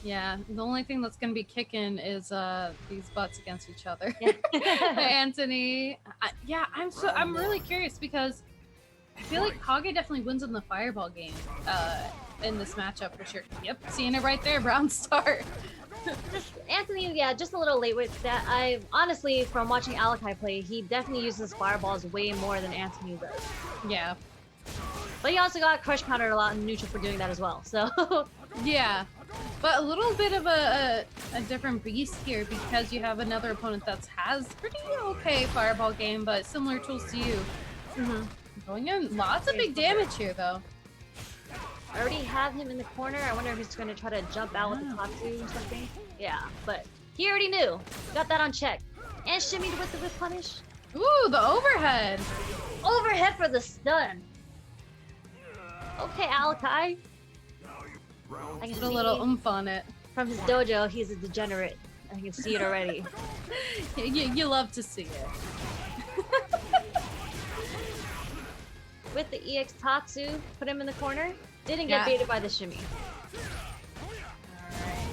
Yeah, the only thing that's gonna be kicking is these butts against each other. Yeah. Anthony, I'm really curious because I feel like Kage definitely wins in the fireball game in this matchup for sure. Yep, seeing it right there, brown star. Anthony, yeah, just a little late with that. I honestly, from watching Alakai play, he definitely uses fireballs way more than Anthony does. Yeah, But he also got crush countered a lot in neutral for doing that as well. So yeah, but a little bit of a different beast here because you have another opponent that has pretty okay fireball game, but similar tools to you. Going in lots of big damage here though. I already have him in the corner. I wonder if he's going to try to jump out with the Tatsu or something. Yeah, but he already knew. Got that on check. And shimmied with the whip punish. Ooh, the overhead. Overhead for the stun. Okay, Alakai. I can Put a see little oomph on it. from his dojo, he's a degenerate. I can see it already. You love to see it. With the EX Tatsu, put him in the corner. Didn't get Yeah. baited by the shimmy. Alright.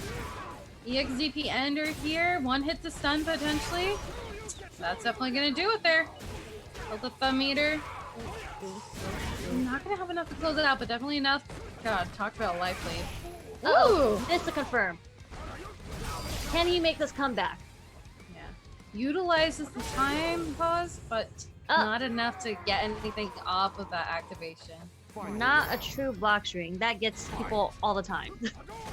EXZP Ender here. One hit to stun potentially. That's definitely gonna do it there. Hold the thumb meter. I'm not gonna have enough to close it out, but definitely enough. God, talk about life lead. Uh-oh, this to confirm. Can he make this comeback? Yeah. Utilizes the time pause, but not enough to get anything off of that activation. Not a true block string. That gets people all the time.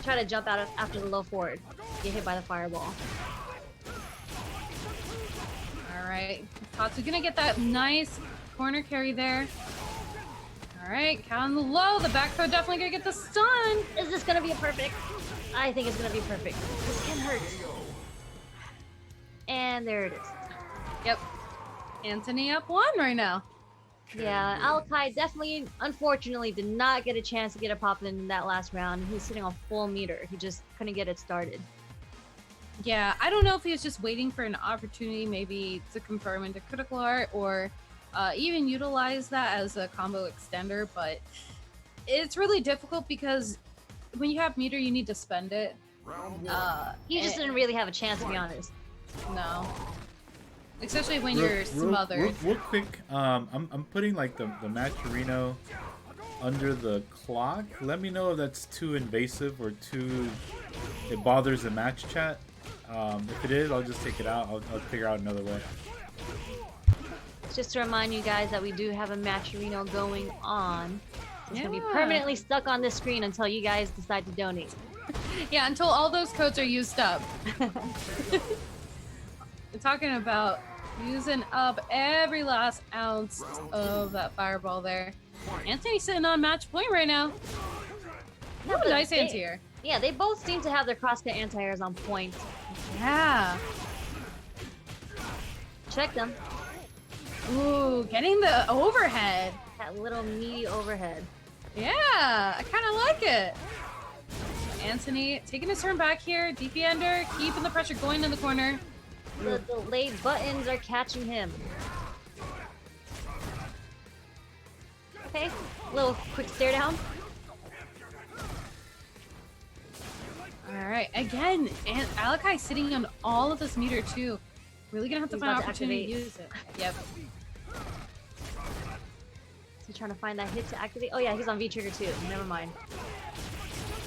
Try to jump out after the low forward. Get hit by the fireball. Alright. Tatsu gonna get that nice corner carry there. Alright, count on the low. The back throw definitely gonna get the stun. Is this gonna be a perfect? I think it's gonna be perfect. This can hurt. And there it is. Yep. Anthony up 1 right now. Yeah, Alakai definitely, unfortunately, did not get a chance to get a pop in that last round. He was sitting on full meter. He just couldn't get it started. Yeah, I don't know if he was just waiting for an opportunity maybe to confirm into critical art or even utilize that as a combo extender, but it's really difficult because when you have meter, you need to spend it. He just didn't really have a chance, to be honest. No. Especially when you're smothered. Real quick, I'm putting like the Matcherino under the clock. Let me know if that's too invasive or it bothers the match chat. If it is, I'll just take it out. I'll figure out another way. Just to remind you guys that we do have a Matcherino going on. It's gonna be Yeah. permanently stuck on this screen until you guys decide to donate. Yeah, until all those codes are used up. We're talking about using up every last ounce of that fireball there. Anthony's sitting on match point right now. Yeah, Ooh, but nice they- anti-air. Yeah, they both seem to have their crosscut anti-airs on point. Yeah. Check them. Ooh, getting the overhead. That little meaty overhead. Yeah, I kind of like it. Anthony taking his turn back here. DP Ender keeping the pressure going in the corner. The delayed buttons are catching him. Okay, little quick stare down. All right, again, and Alakai sitting on all of this meter too. Really gonna have to He's find an about to opportunity to use it. Yep. Is he trying to find that hit to activate? Oh yeah, he's on V trigger too. Never mind.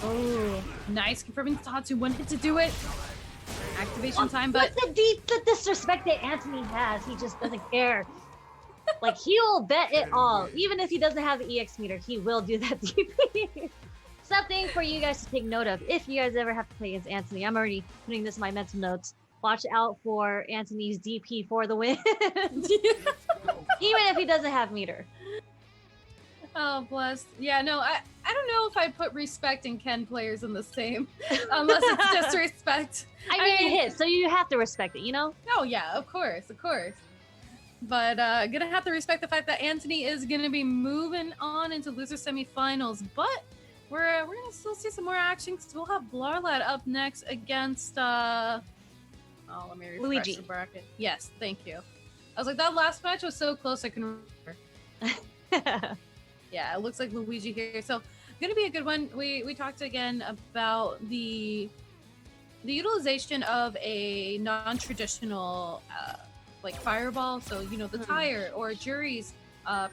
Oh, nice confirming Tatsu. One hit to do it. Activation time, but the disrespect that Anthony has, he just doesn't care. Like, he'll bet it all. Even if he doesn't have the EX meter, he will do that DP. Something for you guys to take note of if you guys ever have to play against Anthony. I'm already putting this in my mental notes. watch out for Anthony's DP for the win. Even if he doesn't have meter. Oh, bless. Yeah, no, I don't know if I'd put respect and Ken players in the same, unless it's just respect. I mean, it hits, so you have to respect it, you know? Oh, yeah, of course, of course. But gonna have to respect the fact that Anthony is gonna be moving on into loser semifinals. But we're gonna still see some more action because we'll have Blarlad up next against let me refresh Luigi. the bracket. Yes, thank you. I was like, that last match was so close I can remember. Yeah, it looks like Luigi here. So gonna be a good one. We talked again about the utilization of a non-traditional like fireball, so you know, the tire or Jury's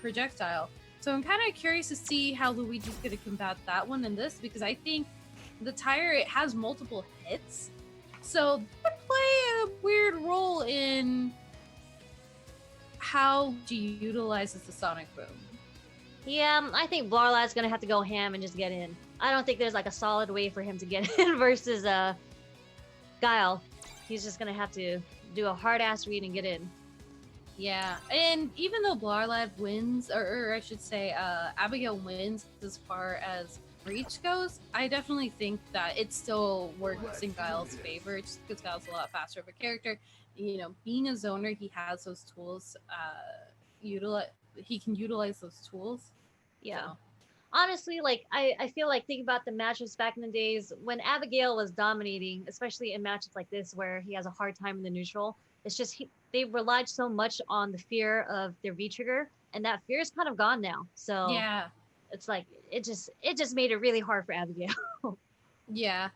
projectile. So I'm kind of curious to see how Luigi's going to combat that one in this, because I think the tire, it has multiple hits, so that would play a weird role in how she utilizes the sonic boom. Yeah, I think Blarlad's gonna have to go ham and just get in. I don't think there's like a solid way for him to get in versus Guile. He's just gonna have to do a hard ass read and get in. Yeah, and even though Blarlad wins, or I should say Abigail wins as far as reach goes, I definitely think that it still works in Guile's favor, just because Guile's a lot faster of a character. You know, being a zoner, he has those tools. He can utilize those tools. Yeah. So. Honestly, like I feel like think about the matches back in the days when Abigail was dominating, especially in matches like this where he has a hard time in the neutral. It's just they relied so much on the fear of their V trigger, and that fear is kind of gone now. So Yeah. it's like it just made it really hard for Abigail. Yeah.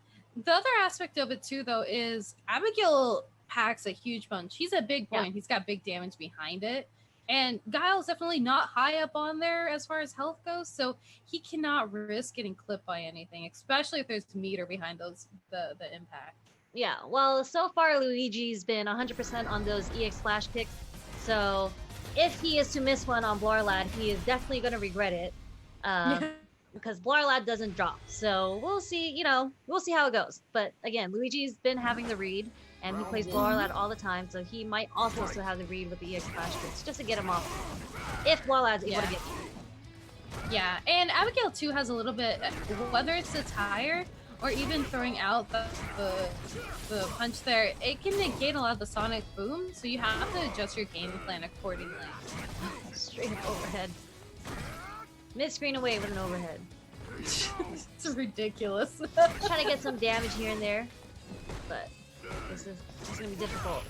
The other aspect of it too, though, is Abigail packs a huge punch. He's a big point. Yeah. He's got big damage behind it. And Guile's definitely not high up on there as far as health goes, so he cannot risk getting clipped by anything, especially if there's meter behind those the impact. Yeah, well, so far Luigi's been 100% on those EX flash kicks, so if he is to miss one on Blarlad, he is definitely going to regret it, because Blarlad doesn't drop. So we'll see, we'll see how it goes. But again, Luigi's been having the read, and he plays Blarlad all the time, so he might also still have the read with the EX flash kicks, just to get him off, if Blarlad's able to get through. Yeah, and Abigail too has a little bit, whether it's the tire or even throwing out the punch there, it can negate a lot of the sonic boom, so you have to adjust your game plan accordingly. Straight up overhead. Mid-screen away with an overhead. It's ridiculous. Trying to get some damage here and there, but this is going to be difficult.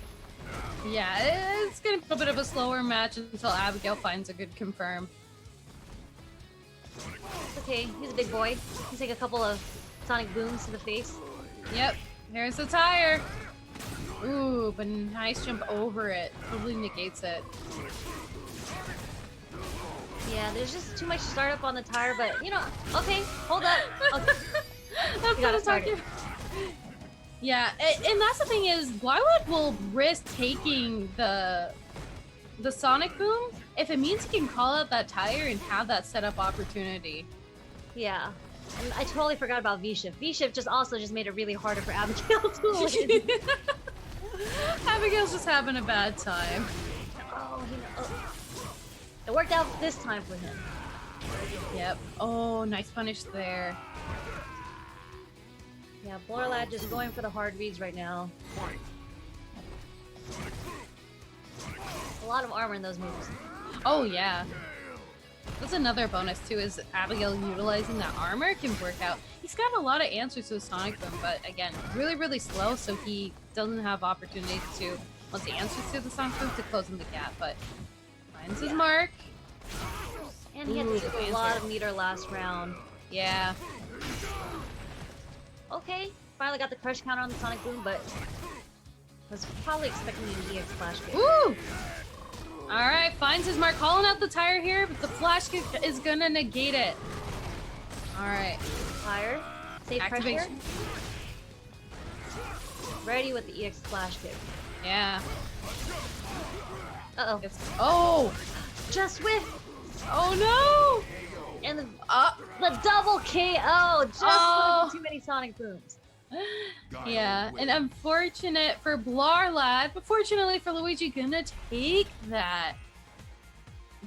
Yeah, it's going to be a bit of a slower match until Abigail finds a good confirm. It's okay, he's a big boy. He's take a couple of sonic booms to the face. Yep, here's the tire. Ooh, but nice jump over it. Totally negates it. Yeah, there's just too much startup on the tire, but okay, hold up. Okay. That's what I'm talking about. Yeah, and that's the thing is, Blarlad will risk taking the sonic boom if it means he can call out that tire and have that setup opportunity. Yeah. And I totally forgot about V-Shift. V-Shift just made it really harder for Abigail to win. Abigail's just having a bad time. Oh. It worked out this time for him. Yep. Oh, nice punish there. Yeah, Blarlad just going for the hard reads right now. A lot of armor in those moves. Oh, yeah. That's another bonus, too, is Abigail utilizing that armor can work out. He's got a lot of answers to the sonic boom, but again, really, really slow, so he doesn't have opportunity to, once he answers to the sonic boom, to close in the gap, but finds his mark. And he had to do a lot of meter last round. Yeah. Okay, finally got the crush counter on the sonic boom, but was probably expecting an EX flash kick. Woo! Alright, finds his mark, calling out the tire here, but the flash kick is gonna negate it. Alright. Fire. Save Activation. pressure. Ready with the EX flash kick. Yeah. Uh-oh. Oh! Just whiff! Oh no! And the double KO! Just too many sonic booms. Yeah, and unfortunate for Blarlad, but fortunately for Luigi, gonna take that.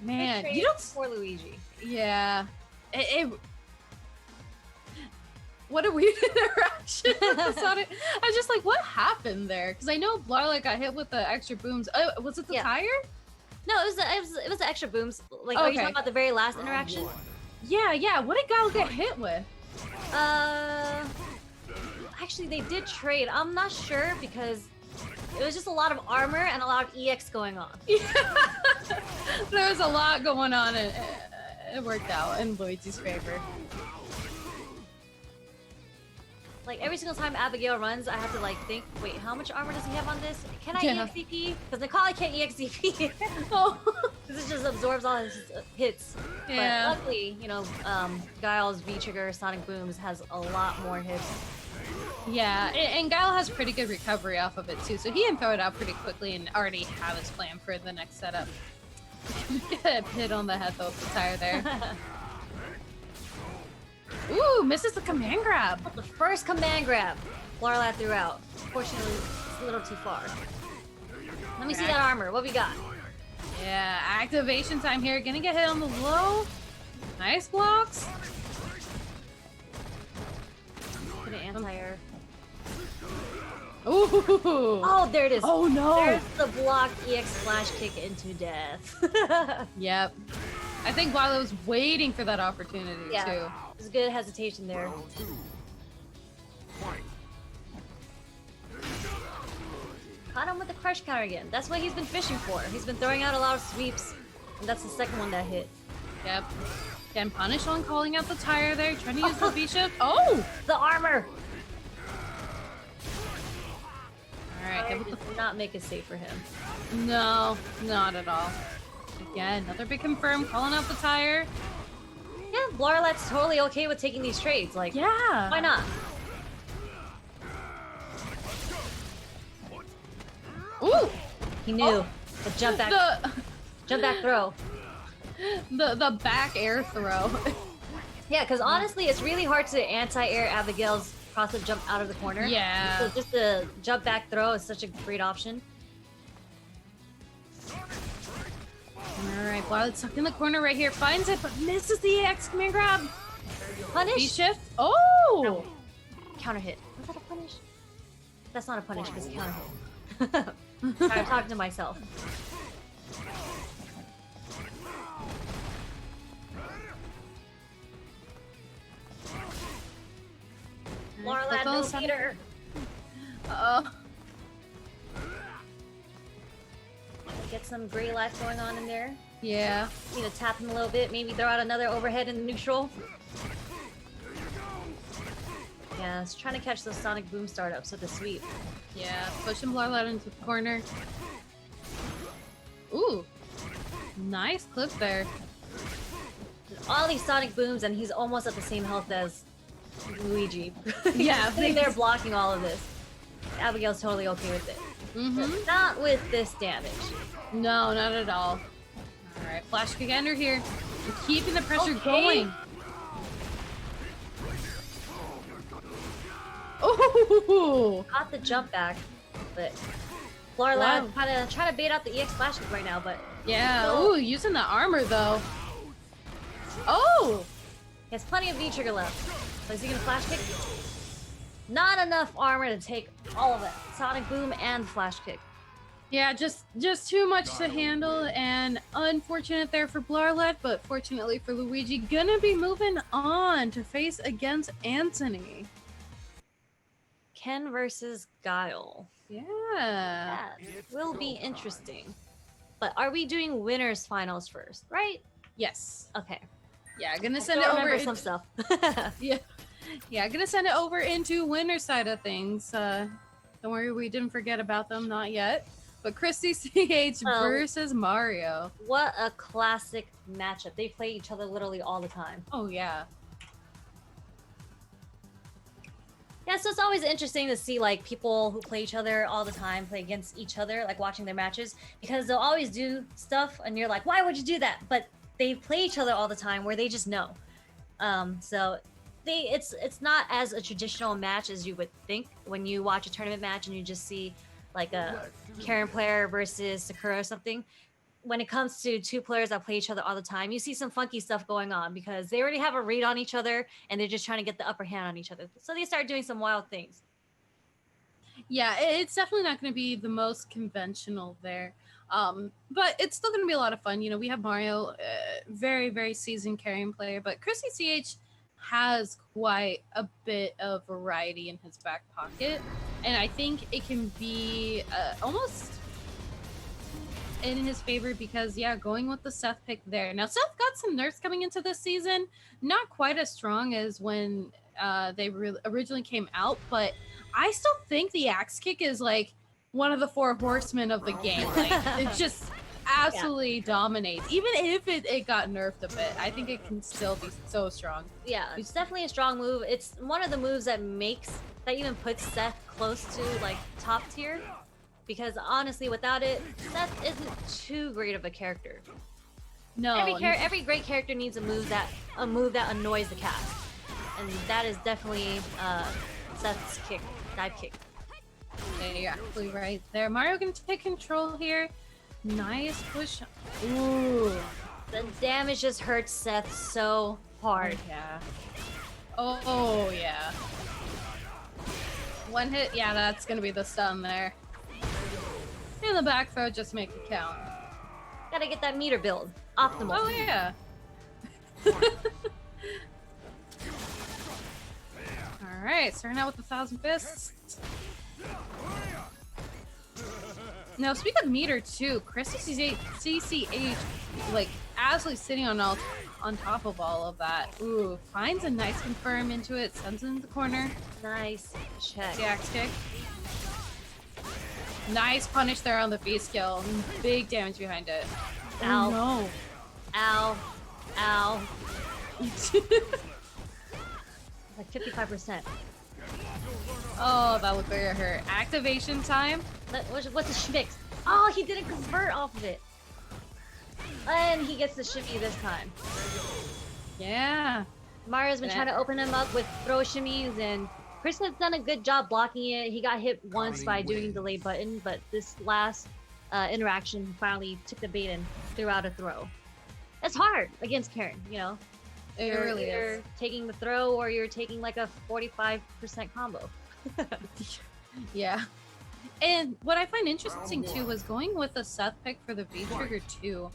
Man, you don't. for Luigi. Yeah, what a weird interaction with the Sonic. I was just like, what happened there? Because I know Blarlad got hit with the extra booms. Oh, was it the tire? No, it was the extra booms. Like, are you talking about the very last interaction? Yeah. What did Guile get hit with? Actually, they did trade. I'm not sure because it was just a lot of armor and a lot of EX going on. Yeah. There was a lot going on, and it worked out in Luigi's favor. Like, every single time Abigail runs, I have to, like, think, wait, how much armor does he have on this? Can I EXCP? Because Nicole can't EXCP. Oh. Because it just absorbs all his hits. Yeah. But luckily, you know, Guile's V-Trigger Sonic Booms has a lot more hits. Yeah, and Guile has pretty good recovery off of it, too, so he can throw it out pretty quickly and already have his plan for the next setup. Get hit on the head, though, with the tire there. Ooh, misses the command grab. The first command grab Blarlad threw out. Fortunately, it's a little too far. Let me see that armor. What we got? Yeah, activation time here. Gonna get hit on the low. Nice blocks. Gonna anti-air. Ooh. Oh, there it is. Oh, no. There's the block EX flash kick into death. Yep. I think Wilo was waiting for that opportunity, too. There's good hesitation there. Round 2. Fight. Caught him with the crush counter again. That's what he's been fishing for. He's been throwing out a lot of sweeps, and that's the second one that hit. Yep. Again, punish on calling out the tire there, trying to use the V-shift. Oh! The armor! Alright, Did not make it safe for him. No, not at all. Again, another big confirm, calling out the tire. Yeah, Blarlad's totally okay with taking these trades. Like, Yeah. why not? Ooh! He knew. The jump back, jump back throw. The back air throw. Yeah, because honestly, it's really hard to anti-air Abigail's cross-up jump out of the corner. Yeah. So just the jump back throw is such a great option. Alright, Wild stuck in the corner right here. Finds it, but misses the EX command grab. Punish? V-shift. Oh! No. Counter hit. Was that a punish? That's not a punish, it's counter hit. I'm talking to myself. Blarlad, no leader. Get some gray life going on in there. Yeah. Need to tap him a little bit, maybe throw out another overhead in neutral. Yeah, it's trying to catch those Sonic Boom startups with the sweep. Yeah, pushing Blarlad into the corner. Ooh. Nice clip there. All these Sonic Booms, and he's almost at the same health as Luigi. Yeah, sitting there blocking all of this. Abigail's totally okay with it. But not with this damage. No, not at all. Alright, flash kick ender here. We're keeping the pressure going. Ooh! Got the jump back, but Blarlad kind of trying to bait out the EX flash kick right now, but yeah. Ooh, using the armor though. Oh! he has plenty of V-trigger left. So is he gonna flash kick? Not enough armor to take all of it. Sonic Boom and flash kick. Yeah, just too much to handle, and unfortunate there for Blarlad, but fortunately for Luigi, gonna be moving on to face against Anthony. Ken versus Guile. Yeah. That will be interesting. But are we doing winners finals first, right? Yes. Okay. Yeah, gonna I send still it over. remember some stuff. Yeah, gonna send it over into winner side of things. Don't worry, we didn't forget about them, not yet. But Christy CH versus Mario. What a classic matchup. They play each other literally all the time. Oh yeah. Yeah, so it's always interesting to see like people who play each other all the time play against each other, like watching their matches, because they'll always do stuff and you're like, why would you do that? But they play each other all the time where they just know. So it's not as a traditional match as you would think when you watch a tournament match and you just see like a Karen player versus Sakura or something. When it comes to two players that play each other all the time, you see some funky stuff going on because they already have a read on each other and they're just trying to get the upper hand on each other. So they start doing some wild things. Yeah, it's definitely not going to be the most conventional there. But it's still going to be a lot of fun. You know, we have Mario, very, very seasoned carrying player, but Chrissy CH has quite a bit of variety in his back pocket. And I think it can be almost in his favor because, yeah, going with the Seth pick there. Now, Seth got some nerfs coming into this season. Not quite as strong as when they originally came out, but I still think the axe kick is like one of the four horsemen of the game. Like, it just absolutely dominates. Even if it got nerfed a bit, I think it can still be so strong. Yeah, it's definitely a strong move. It's one of the moves that even puts Seth close to like top tier. Because honestly, without it, Seth isn't too great of a character. No, every great character needs a move that annoys the cast, and that is definitely Seth's dive kick. Yeah, you're absolutely right there. Mario gonna take control here. Nice push. Ooh, The damage just hurts Seth so hard. yeah. Oh yeah. One hit. Yeah, that's gonna be the stun there. And the back throw, just make it count. Gotta get that meter build optimal. Oh yeah. All right, starting out with 1,000 fists. Now, speak of meter too, Chrissy CCH, like absolutely sitting on top of all of that. Ooh, finds a nice confirm into it, sends it in the corner. Nice check. The axe kick. Nice punish there on the V skill. Big damage behind it. Ow. Oh no. Ow. Ow. Like 55%. Oh, that looked like it hurt. Activation time. What's the schmicks? Oh, he didn't convert off of it. And he gets the shimmy this time. Yeah. Mario's been trying to open him up with throw shimmies, and Chris has done a good job blocking it. He got hit once by doing delay button, but this last interaction finally took the bait and threw out a throw. It's hard against Karen, you know? It really you're is. taking the throw or you're taking like a 45% combo. Yeah. And what I find interesting too was going with the Seth pick for the V trigger too.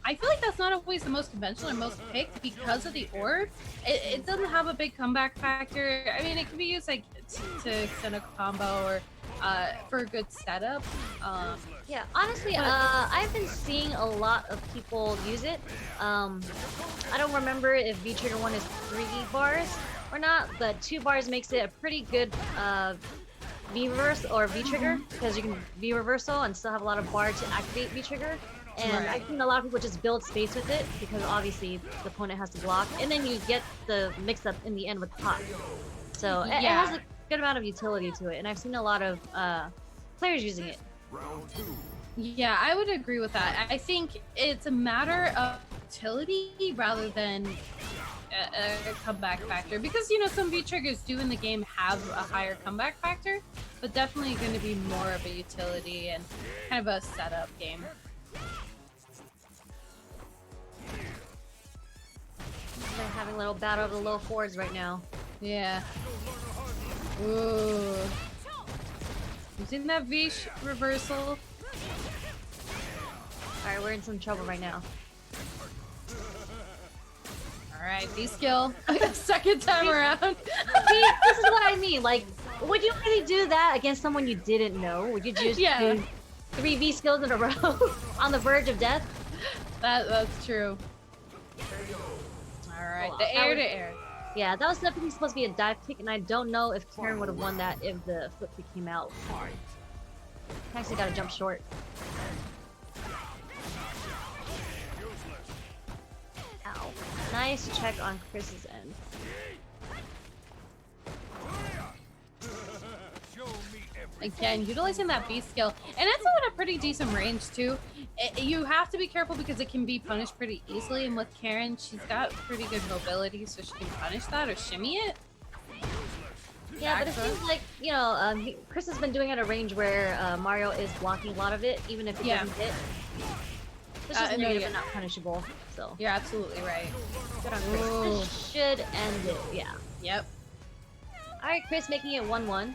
I feel like that's not always the most conventional or most picked because of the orb. It doesn't have a big comeback factor. I mean, it can be used like to extend a combo or for a good setup. Yeah, honestly, I've been seeing a lot of people use it. I don't remember if V trigger 1 is 3 bars or not, but 2 bars makes it a pretty good V reverse or V trigger because you can V reversal and still have a lot of bar to activate V trigger. And I've seen a lot of people just build space with it because obviously the opponent has to block, and then you get the mix-up in the end with pop. So it has a good amount of utility to it, and I've seen a lot of players using it. Yeah, I would agree with that. I think it's a matter of utility rather than a comeback factor, because you know some V triggers do in the game have a higher comeback factor, but definitely going to be more of a utility and kind of a setup game. They're having a little battle of the low fours right now. Yeah. Ooh. Using that V reversal. Alright, we're in some trouble right now. Alright, V skill. Second time around. See, this is what I mean. Like, would you really do that against someone you didn't know? Would you just do 3 V skills in a row on the verge of death? That's true. Alright, the air to air. Yeah, that was definitely supposed to be a dive kick, and I don't know if Karen would have won that if the flip kick came out. Actually got to jump short. Ow. Nice check on Chris's end. Show me everything. Again, utilizing that B skill. And it's in a pretty decent range, too. You have to be careful because it can be punished pretty easily. And with Karen, she's got pretty good mobility, so she can punish that or shimmy it. Yeah, but it seems like, you know, Chris has been doing it at a range where Mario is blocking a lot of it, even if it doesn't hit. It's just negative and not punishable, so. You're absolutely right. Good on Chris. This should end it, yeah. Yep. Alright, Chris making it 1-1.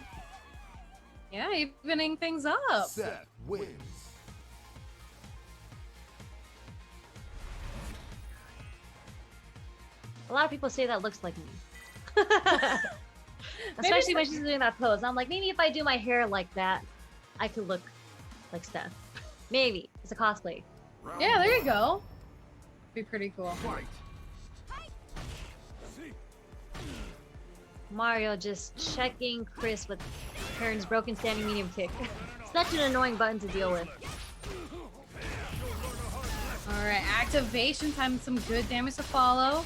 Yeah, evening things up. Seth wins. A lot of people say that looks like me. Especially when she's doing that pose. I'm like, maybe if I do my hair like that, I could look like Steph. Maybe. It's a cosplay. Yeah, there you go. Be pretty cool. Fight. Mario just checking Chris with Karen's broken standing medium kick. Such an annoying button to deal with. Alright, activation time, some good damage to follow.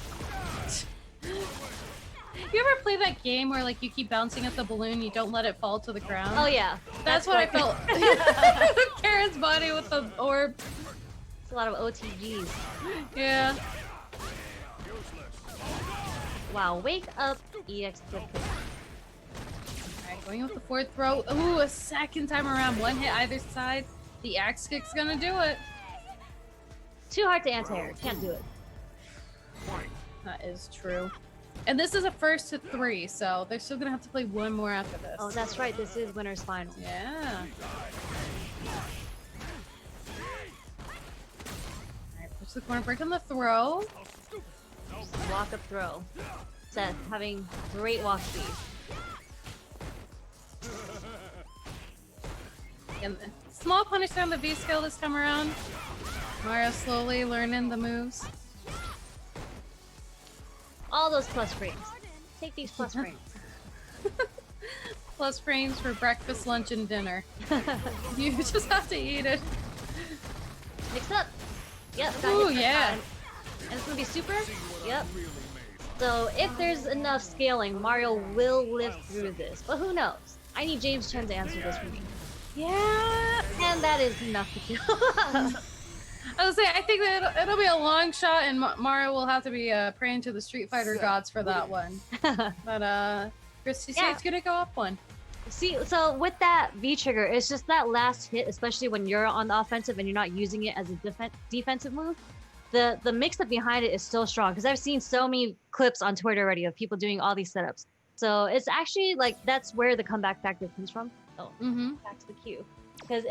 You ever play that game where like you keep bouncing at the balloon, you don't let it fall to the ground? Oh yeah. That's what I felt. Karen's body with the orb. It's a lot of OTGs. Yeah. Wow, wake up, EX flip. Alright, going with the fourth throw. Ooh, a second time around. One hit either side. The axe kick's gonna do it. Too hard to anti-air. Can't do it. That is true. And this is a first to 3, so they're still gonna have to play one more after this. Oh, that's right. This is winner's final. Yeah. Alright, push the corner break on the throw. Walk up throw. Seth having great walk speed. And small punish on the V skill this time around. Mario slowly learning the moves. All those plus frames. Take these plus frames. Plus frames for breakfast, lunch, and dinner. You just have to eat it. Mix up. Yep. Ooh, yeah. And it's gonna be super. Yep. So if there's enough scaling, Mario will live through this. But who knows? I need James Chen to answer this for me. Yeah. And that is enough to kill. I was saying, I think that it'll be a long shot, and Mario will have to be praying to the Street Fighter gods for that one. But Christy State's gonna go up one. See, so with that V trigger, it's just that last hit, especially when you're on the offensive and you're not using it as a defensive move. The mix-up behind it is still strong, because I've seen so many clips on Twitter already of people doing all these setups. So it's actually like that's where the comeback factor comes from. Oh, back to the queue. Because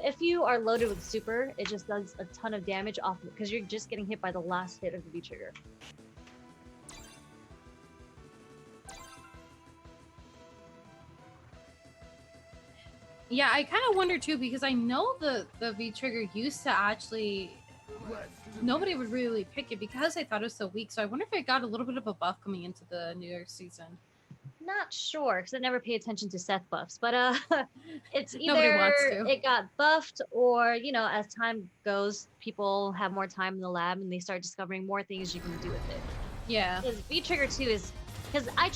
if you are loaded with super, it just does a ton of damage off because you're just getting hit by the last hit of the V trigger. Yeah, I kind of wonder too, because I know the V trigger used to actually nobody would really pick it because they thought it was so weak. So I wonder if it got a little bit of a buff coming into the New Year's season. Not sure, because I never pay attention to Seth buffs, but it's Nobody either wants to. it got buffed or, you know, as time goes, people have more time in the lab and they start discovering more things you can do with it. Yeah. Because V-Trigger 2 is, because I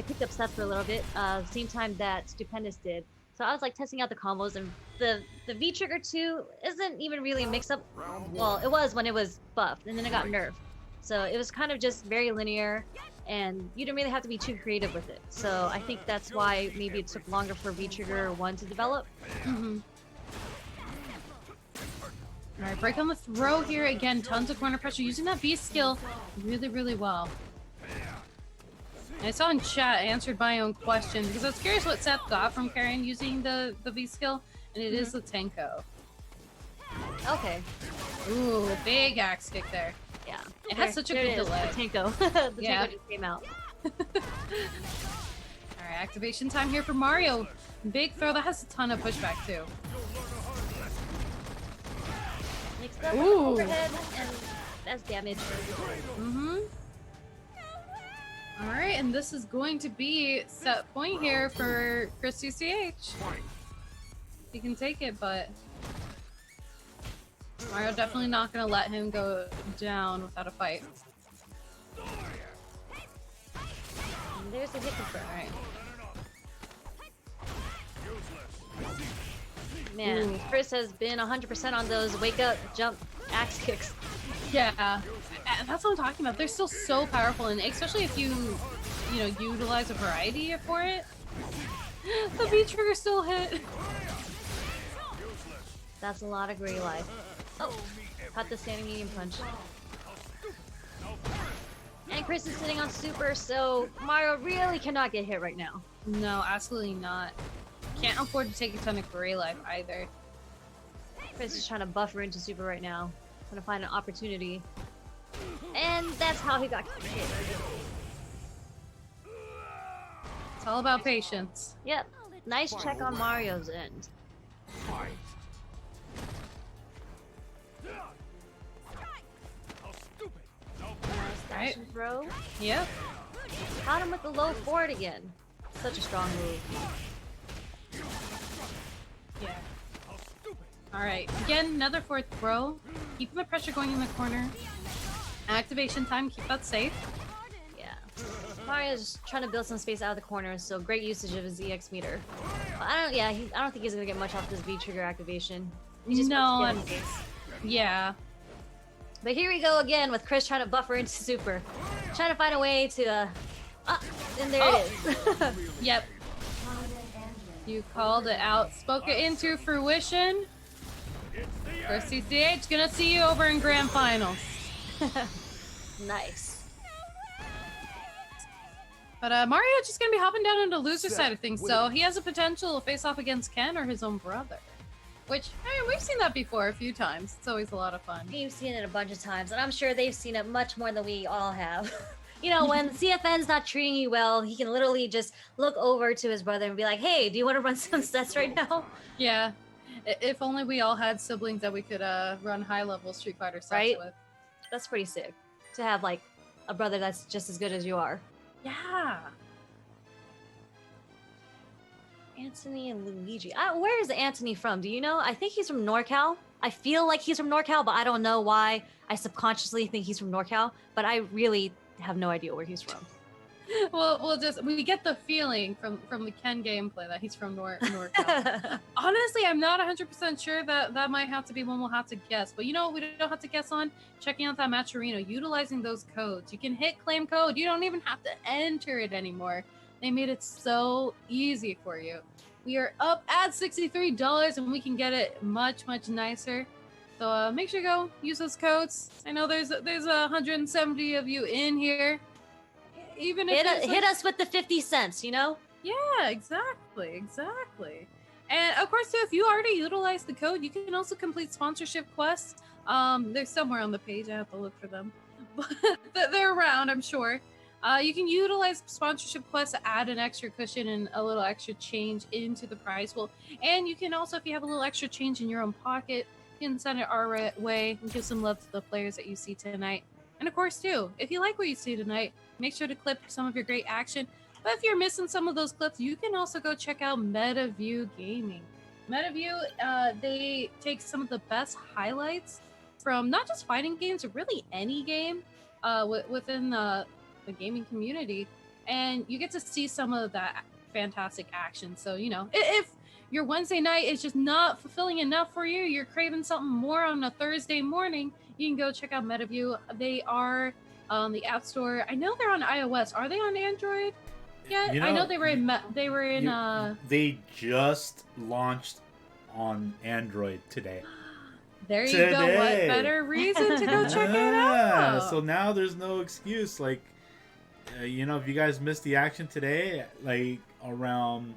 picked up Seth for a little bit, same time that Stupendous did. So I was like testing out the combos, and the V-Trigger 2 isn't even really a mix-up. Well, it was when it was buffed, and then it got nerfed. So it was kind of just very linear, and you didn't really have to be too creative with it. So I think that's why maybe it took longer for V-Trigger 1 to develop. All right, break on the throw here again. Tons of corner pressure, using that V skill really, really well. I saw in chat, I answered my own question because I was curious what Seth got from Karen using the V skill, and it is the Tenko. Okay. Ooh, big axe kick there. Yeah. It has such a good delay. The Tenko. The Yeah. Tenko just came out. Alright, activation time here for Mario. Big throw, that has a ton of pushback too. Mixed up Ooh. overhead, and that's damage. Alright, and this is going to be set point here for Christy CH. He can take it, but Mario definitely not gonna let him go down without a fight. And there's the hit confirm. Alright. Man, Ooh. Chris has been 100% on those wake up, jump, axe kicks. Yeah, and that's what I'm talking about. They're still so powerful, and especially if you know, utilize a variety for it. The V trigger still hit. That's a lot of gray life. Oh, caught the standing medium punch. And Chris is sitting on super, so Mario really cannot get hit right now. No, absolutely not. Can't afford to take a ton of gray life either. Chris is trying to buffer into super right now, trying to find an opportunity. And that's how he got hit. It's all about patience. Yep, nice check on Mario's end. Fight. Nice dash and throw. Yep. Caught him with the low forward again. Such a strong move. Yeah. All right. Again, another fourth throw. Keeping the pressure going in the corner. Activation time. Keep that safe. Yeah. Mario's trying to build some space out of the corner, so great usage of his EX meter. But I don't think he's gonna get much off this V trigger activation. He just wants to get in space. Yeah. But here we go again with Chris trying to buffer into super, trying to find a way to. And there it is. Yep. You called it out. Spoke it into fruition. For CCH, gonna see you over in grand finals. Nice. But Mario just gonna be hopping down into loser side of things, so he has a potential to face off against Ken or his own brother. Which, I mean, we've seen that before a few times. It's always a lot of fun. We've seen it a bunch of times, and I'm sure they've seen it much more than we all have. You know, when CFN's not treating you well, he can literally just look over to his brother and be like, hey, do you want to run some sets right now? Yeah. If only we all had siblings that we could run high-level Street Fighter sets Right? with. That's pretty sick. To have, like, a brother that's just as good as you are. Yeah. Anthony and Luigi. Where is Anthony from? Do you know? I think he's from NorCal. I feel like he's from NorCal, but I don't know why I subconsciously think he's from NorCal. But I really have no idea where he's from. Well, we get the feeling from the Ken gameplay that he's from NorCal. Honestly, I'm not 100% sure that might have to be one we'll have to guess. But you know what we don't have to guess on? Checking out that match arena, utilizing those codes. You can hit claim code. You don't even have to enter it anymore. They made it so easy for you. We are up at $63 and we can get it much, much nicer. So make sure to go use those codes. I know there's 170 of you in here. Even if hit us with the 50 cents, you know? Yeah, exactly. And of course, too, if you already utilized the code, you can also complete sponsorship quests. They're somewhere on the page. I have to look for them, but they're around, I'm sure. You can utilize sponsorship quests to add an extra cushion and a little extra change into the prize pool. And you can also, if you have a little extra change in your own pocket, you can send it our way and give some love to the players that you see tonight. And of course, too, if you like what you see tonight, make sure to clip some of your great action. But if you're missing some of those clips, you can also go check out MetaView Gaming. MetaView, they take some of the best highlights from not just fighting games, but really any game within the gaming community, and you get to see some of that fantastic action. So, you know, if your Wednesday night is just not fulfilling enough for you, you're craving something more on a Thursday morning, you can go check out MetaView. They are on the App Store. I know they're on iOS. Are they on Android yet? You know, I know they were in they just launched on Android today. There you go. What better reason to go check it out? So now there's no excuse. Like, you know, if you guys missed the action today, like around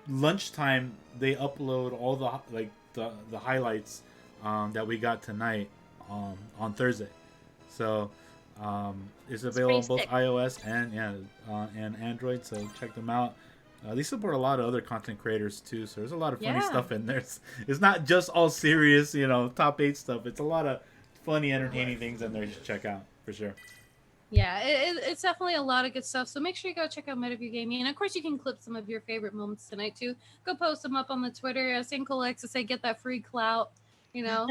lunchtime, they upload all the highlights that we got tonight on Thursday. So it's available on both iOS and Android. So check them out. They support a lot of other content creators too. So there's a lot of funny stuff in there. It's not just all serious, you know, top 8 stuff. It's a lot of funny, entertaining things in there you should check out for sure. Yeah, it's definitely a lot of good stuff. So make sure you go check out MetaView Gaming. And of course, you can clip some of your favorite moments tonight too. Go post them up on the Twitter. St. Colex to say, get that free clout. You know,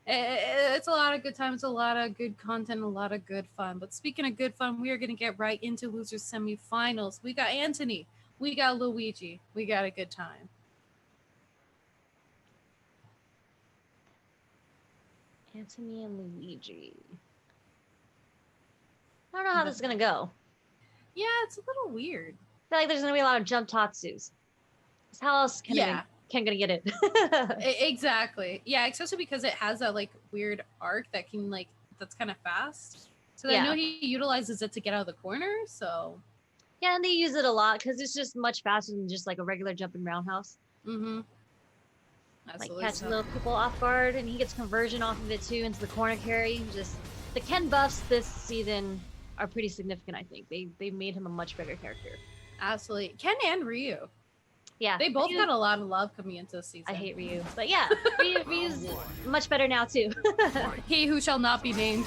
it's a lot of good times, a lot of good content, a lot of good fun. But speaking of good fun, we are going to get right into losers semifinals. We got Anthony, we got Luigi, we got a good time. Anthony and Luigi. I don't know how this is gonna go. Yeah, it's a little weird. I feel like there's gonna be a lot of jump Tatsus. 'Cause how else can gonna get it? Exactly. Yeah, especially because it has that like weird arc that can like that's kind of fast. So I know he utilizes it to get out of the corner. So yeah, and they use it a lot because it's just much faster than just like a regular jumping roundhouse. mm-hmm. Like catching little people off guard, and he gets conversion off of it too into the corner carry. Just the Ken buffs this season are pretty significant. I think they made him a much better character. Absolutely, Ken and Ryu. Yeah, they both got a lot of love coming into the season. I hate Ryu, but yeah, Ryu's much better now too. He who shall not be named.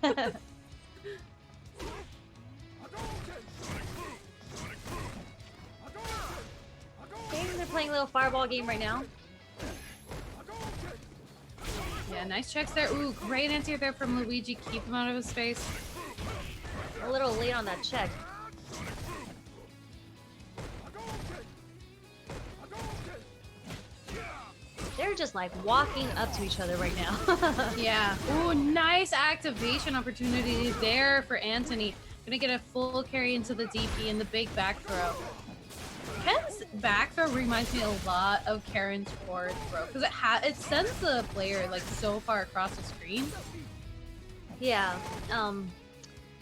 Okay, they're playing a little fireball game right now. Yeah, nice checks there. Ooh, great anti there from Luigi. Keep him out of his face. A little late on that check. They're just like walking up to each other right now. Yeah. Ooh, nice activation opportunity there for Anthony. Gonna get a full carry into the DP and the big back throw. Ken's back throw reminds me a lot of Karen's forward throw because it sends the player like so far across the screen. Yeah.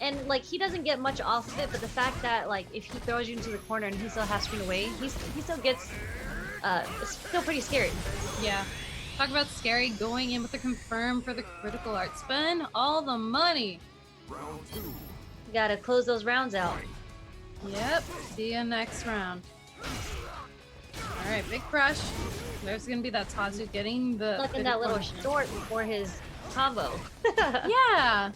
And like he doesn't get much off of it, but the fact that like if he throws you into the corner and he still has screen away, he still gets it's still pretty scary. Yeah. Talk about scary, going in with the confirm for the critical art. Spend all the money. Round 2. You gotta close those rounds out. Yep. See you next round. All right, big crush. There's gonna be that Tatsu getting the. Look at that little short before his combo. Yeah.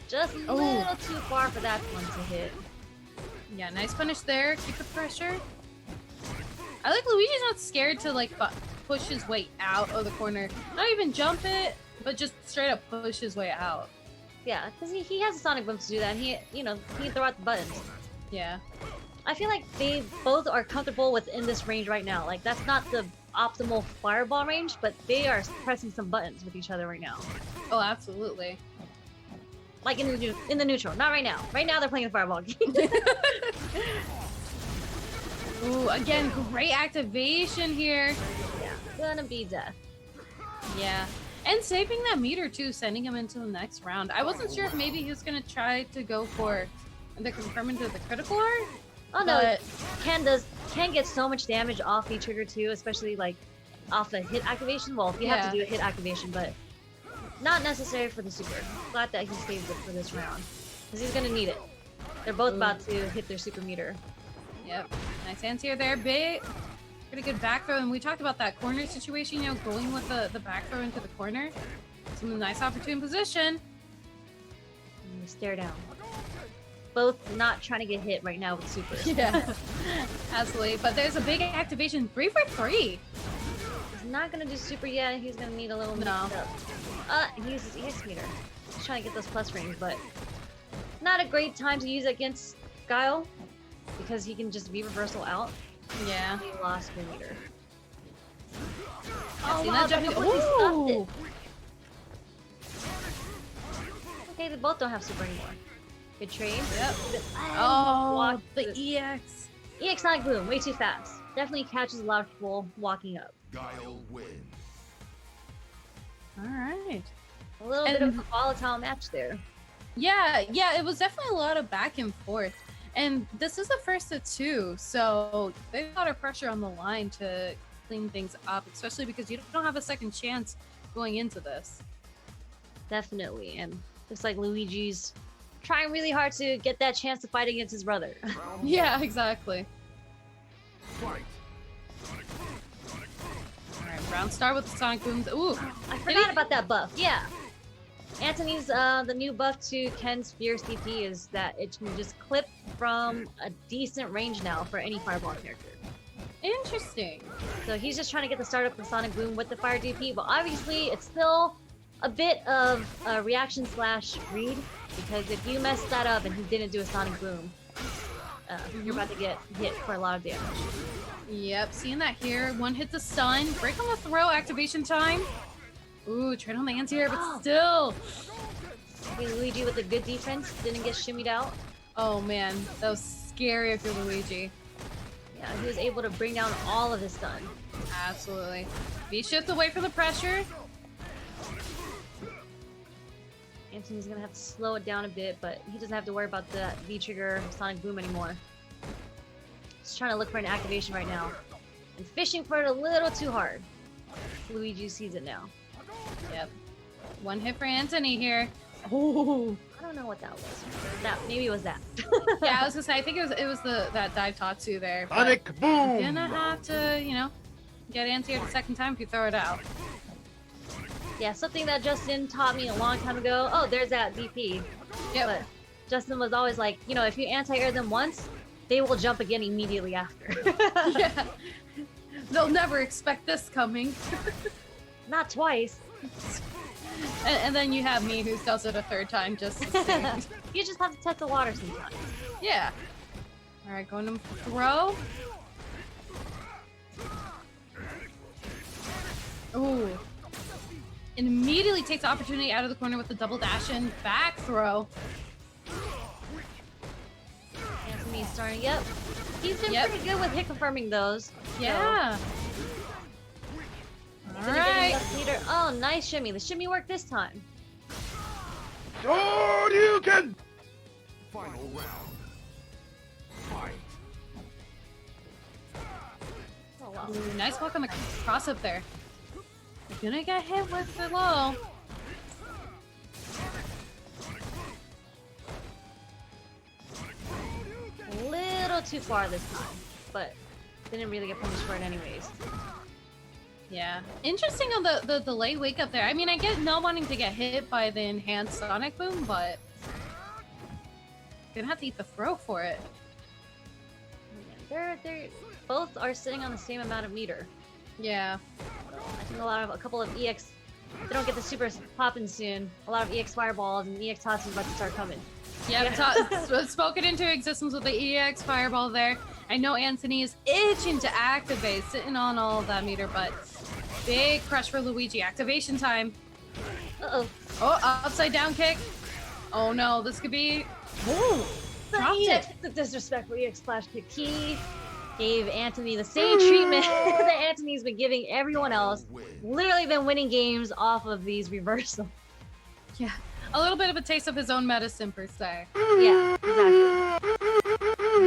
Just a little too far for that one to hit. Yeah, nice punish there. Keep the pressure. I like Luigi's not scared to like push his way out of the corner. Not even jump it, but just straight up push his way out. Yeah, because he has a Sonic Boom to do that. And he can throw out the buttons. Yeah. I feel like they both are comfortable within this range right now. Like that's not the optimal fireball range, but they are pressing some buttons with each other right now. Oh, absolutely. Like in the neutral, not right now. Right now they're playing a fireball game. Ooh, again, great activation here. Yeah, gonna be death. Yeah. And saving that meter too, sending him into the next round. I wasn't sure if maybe he was gonna try to go for the confirm into the critical art. Oh no, Ken gets so much damage off the trigger too, especially like off the hit activation. Well, you have to do a hit activation, but not necessary for the super. Glad that he saved it for this round, because he's gonna need it. They're both about to hit their super meter. Yep, nice anti there, big. Pretty good back throw, and we talked about that corner situation, you know, going with the back throw into the corner. Some nice opportune position. And stare down. Both not trying to get hit right now with super. Yeah, absolutely. But there's a big activation, 3 for 3. He's not gonna do super yet. He's gonna need a little bit of he uses EX meter. He's trying to get those plus rings, but not a great time to use it against Guile because he can just V reversal out. Yeah. He lost your meter. Oh, wow, jumping. Ooh. Okay, they both don't have super anymore. Good trade. Yep. Oh, the EX. EX Sonic Boom, way too fast. Definitely catches a lot of people walking up. Guile wins. All right. A little bit of a volatile match there. Yeah, it was definitely a lot of back and forth. And this is the first of 2, so there's a lot of pressure on the line to clean things up, especially because you don't have a second chance going into this. Definitely, and looks like Luigi's trying really hard to get that chance to fight against his brother. Yeah, exactly. Fight. All right, round start with the Sonic Booms. Ooh, I forgot about that buff. Yeah. Anthony's the new buff to Ken's Fierce DP is that it can just clip from a decent range now for any fireball character. interesting. So he's just trying to get the start up with Sonic Boom with the fire DP, but obviously it's still a bit of a reaction / read, because if you mess that up and he didn't do a Sonic Boom, you're about to get hit for a lot of damage. Yep, seeing that here. One hit the stun. Break on the throw. Activation time. Ooh, trade on the anti-air, but still. Okay, Luigi with a good defense. Didn't get shimmied out. Oh man, that was scary if you're Luigi. Yeah, he was able to bring down all of his stun. Absolutely. V-shift away from the pressure. Anthony's gonna have to slow it down a bit, but he doesn't have to worry about the V-trigger Sonic Boom anymore. He's trying to look for an activation right now. And fishing for it a little too hard. Luigi sees it now. Yep. One hit for Anthony here. Oh. I don't know what that was. That maybe it was that. Yeah, I was gonna say, I think it was that dive Tatsu there. but Sonic boom. You're gonna have to, you know, get anti-air the second time if you throw it out. Yeah, something that Justin taught me a long time ago. Oh, there's that DP. Yep. But Justin was always like, you know, if you anti-air them once, they will jump again immediately after. Yeah. They'll never expect this coming. Not twice. And then you have me who does it a third time just to see. You just have to test the water sometimes. Yeah. Alright, going to throw. Ooh. And immediately takes the opportunity out of the corner with the double dash and back throw. Anthony's starting. Yep. He's been Yep. pretty good with hit confirming those. Yeah. So. Alright. Leader. Oh, nice shimmy. The shimmy worked this time. Shoryuken. Final round. Fight. Oh, wow. Ooh, nice walk on the cross up there. You're gonna get hit with the low. A little too far this time, but didn't really get punished for it anyways. Yeah. Interesting on the delay wake up there. I mean, I get not wanting to get hit by the enhanced Sonic Boom, but gonna have to eat the throw for it. They're both are sitting on the same amount of meter. Yeah. I think a couple of EX. They don't get the supers popping soon. A lot of EX fireballs and EX Tatsu's about to start coming. Yeah, spoken into existence with the EX fireball there. I know Anthony is itching to activate, sitting on all of that meter, but big crush for Luigi. Activation time. Uh-oh. Oh, upside down kick. Oh no, this could be. Ooh, dropped The EX, it. the disrespectful EX splash kick. He gave Anthony the same treatment that Anthony's been giving everyone else. Literally been winning games off of these reversals. Yeah, a little bit of a taste of his own medicine per se. Yeah, exactly.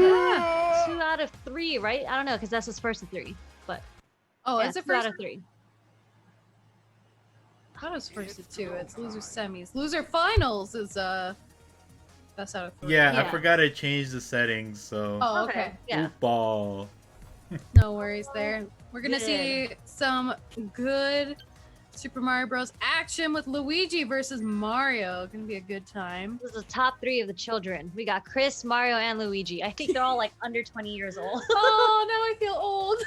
Yeah. 2 out of 3, right? I don't know, because that's his first of 3. But Oh, yeah, is it 2 out first? of 3. I thought it was first of 2. It's loser semis. Loser finals is best out of 3. Yeah, Yeah. I forgot to change the settings, so. Oh, okay. Yeah. Ball. No worries there. We're gonna Good. see some good Super Mario Bros. Action with Luigi versus Mario. Gonna be a good time. This is the top 3 of the children. We got Chris, Mario, and Luigi. I think they're all like under 20 years old. Oh, now I feel old.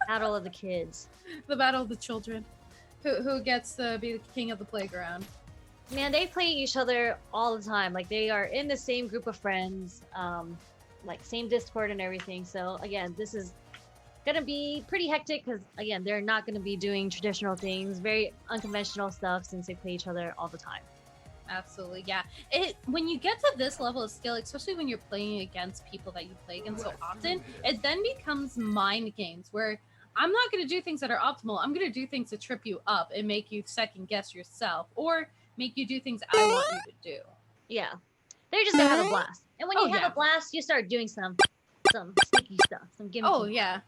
Battle of the kids. The battle of the children. Who gets to be the king of the playground? Man, they play each other all the time. Like, they are in the same group of friends, like same Discord and everything. So again, this is gonna be pretty hectic because again, they're not gonna be doing traditional things, very unconventional stuff since they play each other all the time. Absolutely, yeah. When you get to this level of skill, especially when you're playing against people that you play against so often, it then becomes mind games where I'm not going to do things that are optimal. I'm going to do things to trip you up and make you second guess yourself, or make you do things I want you to do. Yeah, they're just gonna have a blast. And when you Oh, have yeah. a blast, you start doing some sneaky stuff, some gimmicky. Oh yeah.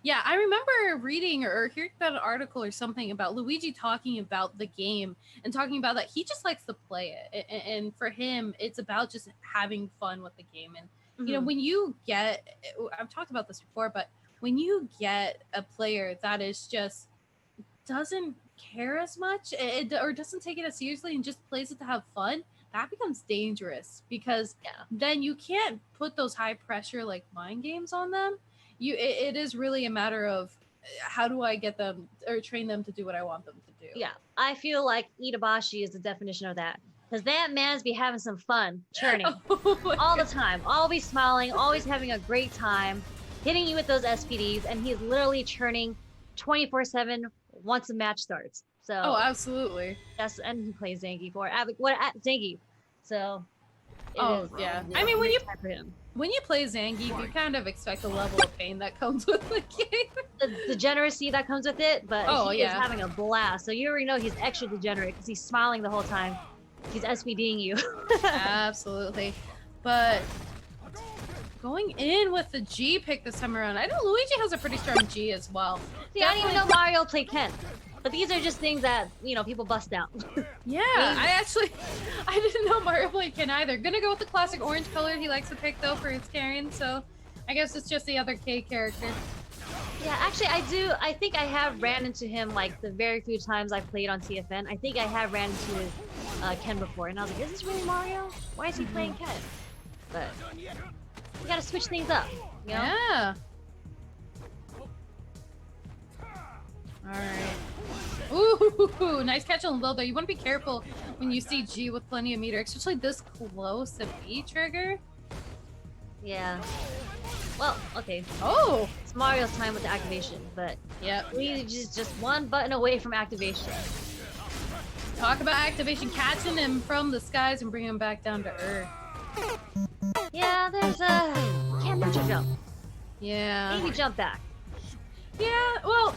Yeah, I remember reading or hearing about an article or something about Luigi talking about the game and talking about that he just likes to play it. And for him, it's about just having fun with the game. And, you know, when you get, I've talked about this before, but when you get a player that is just doesn't care as much or doesn't take it as seriously and just plays it to have fun, that becomes dangerous because then you can't put those high pressure like mind games on them. It is really a matter of how do I get them or train them to do what I want them to do. Yeah, I feel like Itabashi is the definition of that. Because that man's be having some fun churning all the time, always smiling, always having a great time. hitting you with those SPDs, and he's literally churning 24/7 once a match starts. So Oh, absolutely. and he plays Zangief for Zangief. So Oh, yeah. I mean, for him. when you play Zangief, you kind of expect a level of pain that comes with the game. The degeneracy that comes with it, but he is yeah. having a blast. So you already know he's extra degenerate because he's smiling the whole time. He's SPDing you. Absolutely. But going in with the G pick this time around, I know Luigi has a pretty strong G as well. See, I didn't even know Mario played Ken. But these are just things that, you know, people bust out. Yeah, I didn't know Mario played Ken either. Gonna go with the classic orange color he likes to pick though for his carrying, so I guess it's just the other K character. Yeah, actually I think I have ran into him like the very few times I played on TFN. I think I have ran into his Ken before, and I was like, is this really Mario? Why is he playing Ken? But you gotta switch things up, you know? Yeah. Alright. Ooh, nice catch on low though. You want to be careful when you see G with plenty of meter, especially this close to B trigger. Yeah. Well, okay. Oh! It's Mario's time with the activation, but Yep. Luigi's just one button away from activation. Talk about activation, catching him from the skies and bringing him back down to Earth. Yeah, there's a... Can't touch a jump. Yeah. Maybe jump back. Yeah, well...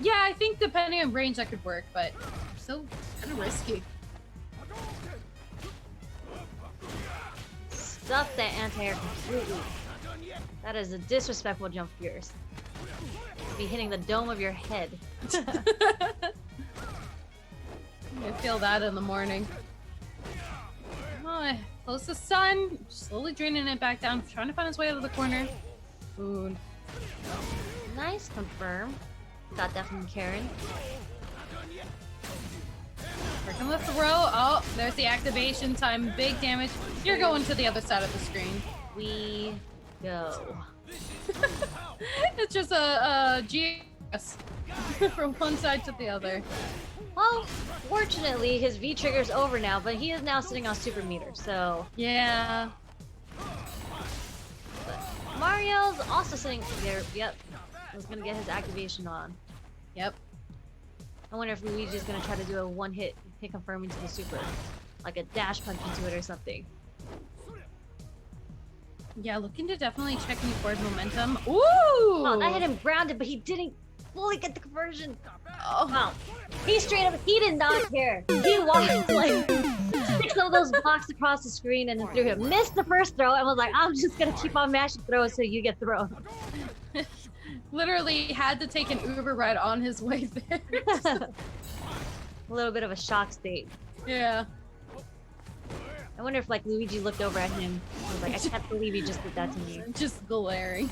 Yeah, I think depending on range that could work, but still kind of risky. Stuff that anti-air completely. That is a disrespectful jump of yours. You'll be hitting the dome of your head. I feel that in the morning. Oh, close the sun, slowly draining it back down, trying to find his way out of the corner. Ooh. Nice confirm. Got that from Karen. Working the throw. Oh, there's the activation time. Big damage. You're going to the other side of the screen. We go. It's just a GS from one side to the other. Well, fortunately, his V trigger's over now, but he is now sitting on super meter, so... Yeah. But Mario's also sitting there. Yep. I was gonna get his activation on. Yep. I wonder if Luigi's gonna try to do a one-hit hit confirm into the super. Like a dash punch into it or something. Yeah, looking to definitely check any forward momentum. Ooh! Oh, that hit him grounded, but he didn't fully get the conversion. Oh. Wow. He straight up, he did not care. He walked like 6 of those blocks across the screen and then threw him. Missed the first throw and was like, I'm just gonna keep on mashing throws so you get thrown. Literally had to take an Uber ride on his way there. A little bit of a shock state. Yeah. I wonder if like Luigi looked over at him and was like, I can't believe he just did that to me. Just glaring.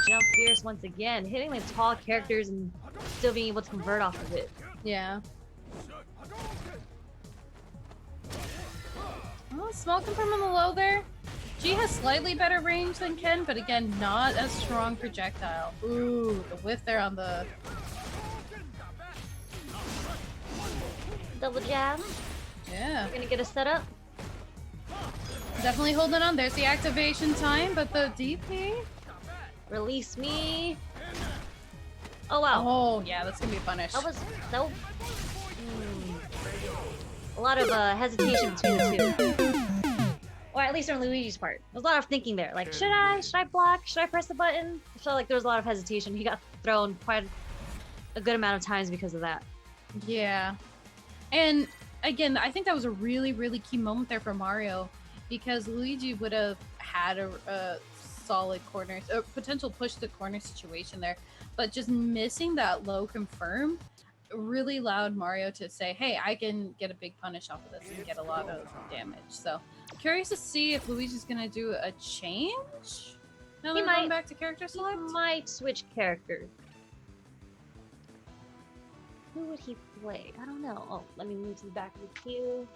Jump fierce once again, hitting the tall characters and still being able to convert off of it. Yeah. Oh, small confirm on the low there. G has slightly better range than Ken, but again, not as strong projectile. Ooh, the whiff there on the... Double jab. Yeah. We're gonna get a setup. Definitely holding on. There's the activation time, but the DP... Release me. Oh wow. Oh, yeah, that's gonna be punish. That was a lot of hesitation between the two. Or at least on Luigi's part. There's a lot of thinking there. Like, should I block? Should I press the button? I felt like there was a lot of hesitation. He got thrown quite a good amount of times because of that. Yeah. And again, I think that was a really, really key moment there for Mario, because Luigi would have had a solid corner, a potential push to corner situation there, but just missing that low confirm really allowed Mario to say, hey, I can get a big punish off of this and get a lot of damage. So curious to see if Luigi's gonna do a change now that we're going back to character select. He might switch characters. Who would he play? I don't know. Oh, let me move to the back of the queue.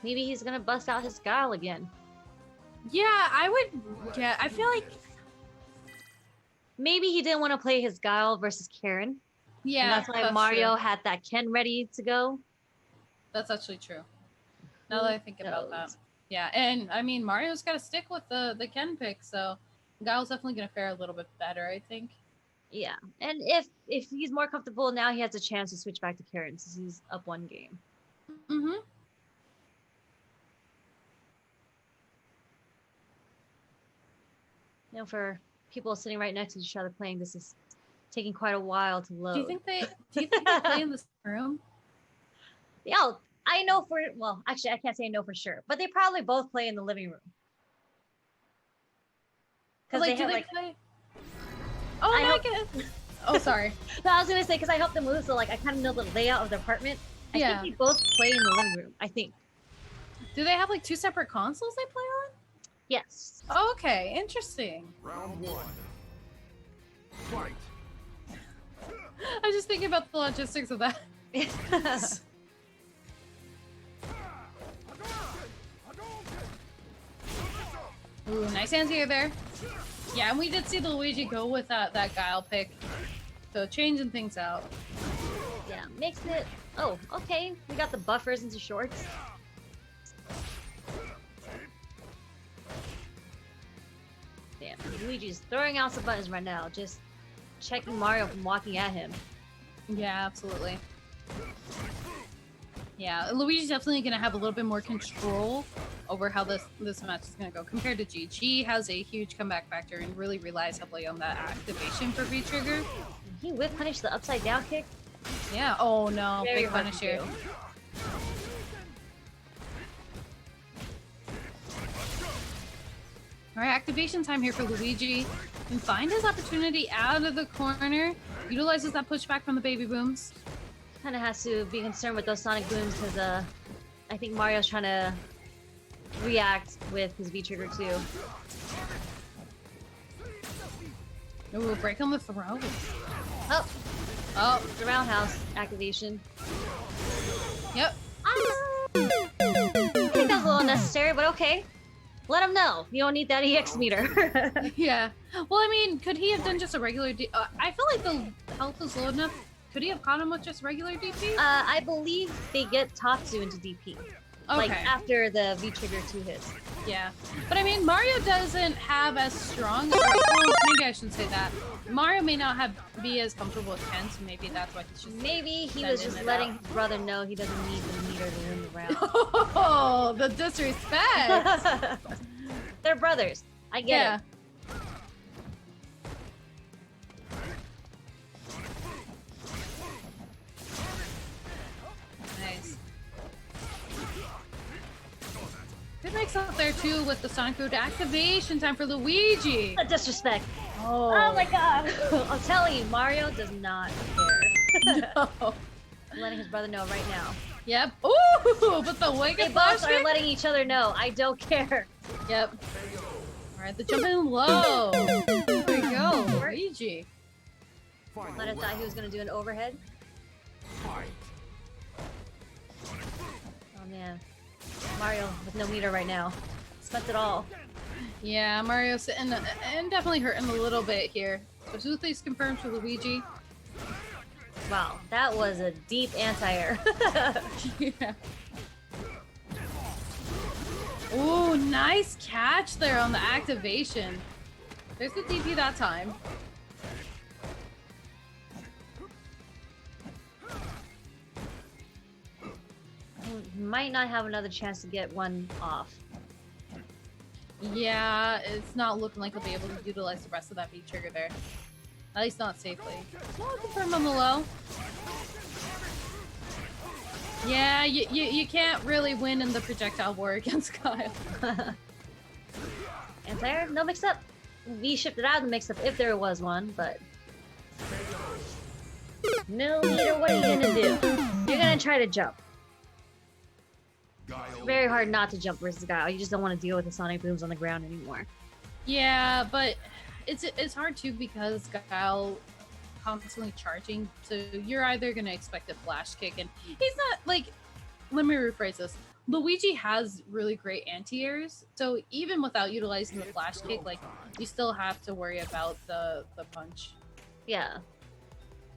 Maybe he's gonna bust out his Guile again. Yeah, I would. Yeah, I feel like maybe he didn't want to play his Guile versus Karen. Yeah, And that's why Mario true. had that Ken ready to go. That's actually true. Now that I think about that. knows? Yeah, and I mean Mario's got to stick with the Ken pick, so Guile's definitely gonna fare a little bit better, I think. Yeah, and if he's more comfortable now, he has a chance to switch back to Karen since he's up one game. Mm-hmm. You know, for people sitting right next to each other playing, this is taking quite a while to load. Do you think they play in this room? Yeah, I know for well, actually, I can't say I know for sure, but they probably both play in the living room. Because Like, they have do they like. play? Oh I my hope- god! Oh, sorry. No, I was gonna say because I helped them move, so like I kind of know the layout of the apartment. I Yeah. think they both play in the living room. I think. Do they have like two separate consoles they play on? Yes. Oh, okay, interesting. Round one. Fight. I'm just thinking about the logistics of that. Ooh, nice anti-air there. Yeah, and we did see the Luigi go with that Guile pick. So changing things out. Yeah, makes it. Oh, okay. We got the buffers into shorts. Damn, Luigi's throwing out some buttons right now, just checking Mario from walking at him. Yeah, absolutely. Yeah, Luigi's definitely going to have a little bit more control over how this match is going to go compared to G. G has a huge comeback factor and really relies heavily on that activation for V-trigger. He whip punished the upside down kick. Yeah. Oh no, Very big hard punish to here. do. All right, activation time here for Luigi. And find his opportunity out of the corner. Utilizes that pushback from the baby booms. Kind of has to be concerned with those sonic booms because I think Mario's trying to react with his V trigger too. Ooh, break on the throw. Oh, the roundhouse activation. Yep. I think that was a little unnecessary, but okay. Let him know. You don't need that EX meter. Yeah. Well, I mean, could he have done just a regular I feel like the health is low enough. Could he have caught him with just regular DP? I believe they get Tatsu into DP. Like Okay. after the V trigger 2 hits. Yeah. But I mean, Mario doesn't have as strong, well, maybe I shouldn't say that. Mario may not be as comfortable with Ken, so maybe that's why he's just... Maybe he sending was just it letting out. his brother know he doesn't need the meter to win the round. Oh, the disrespect! They're brothers. I get Yeah. it. Nice. Good mix up there too with the Sonic Boot activation time for Luigi. The disrespect. Oh, Oh my god. I'm telling you, Mario does not care. no. I'm letting his brother know right now. Yep. Ooh, but the They Wake both Flash are kick? letting each other know. I don't care. Yep. Alright, the jump in low. There we go. Luigi. Final Might have thought he was gonna do an overhead. fight. Oh man. Mario with no meter right now. Spent it all. Yeah, Mario's sitting and definitely hurting a little bit here. But Zuthle's confirmed for Luigi. Wow, that was a deep anti-air. Yeah. Ooh, nice catch there on the activation. There's the DP that time. Might not have another chance to get one off. Yeah, it's not looking like he'll be able to utilize the rest of that V trigger there. At least not safely. Small confirm on the low. Yeah, you can't really win in the projectile war against Kyle. Anti-air, no mix-up. We shipped it out of the mix-up if there was one, but... No meter, what are you gonna do? You're gonna try to jump. Guile. Very hard not to jump versus Guile. You just don't want to deal with the sonic booms on the ground anymore. Yeah, but it's hard too because Guile constantly charging, so you're either gonna expect a flash kick, and he's not like. Let me rephrase this. Luigi has really great anti-airs, so even without utilizing the flash kick, like you still have to worry about the punch. Yeah.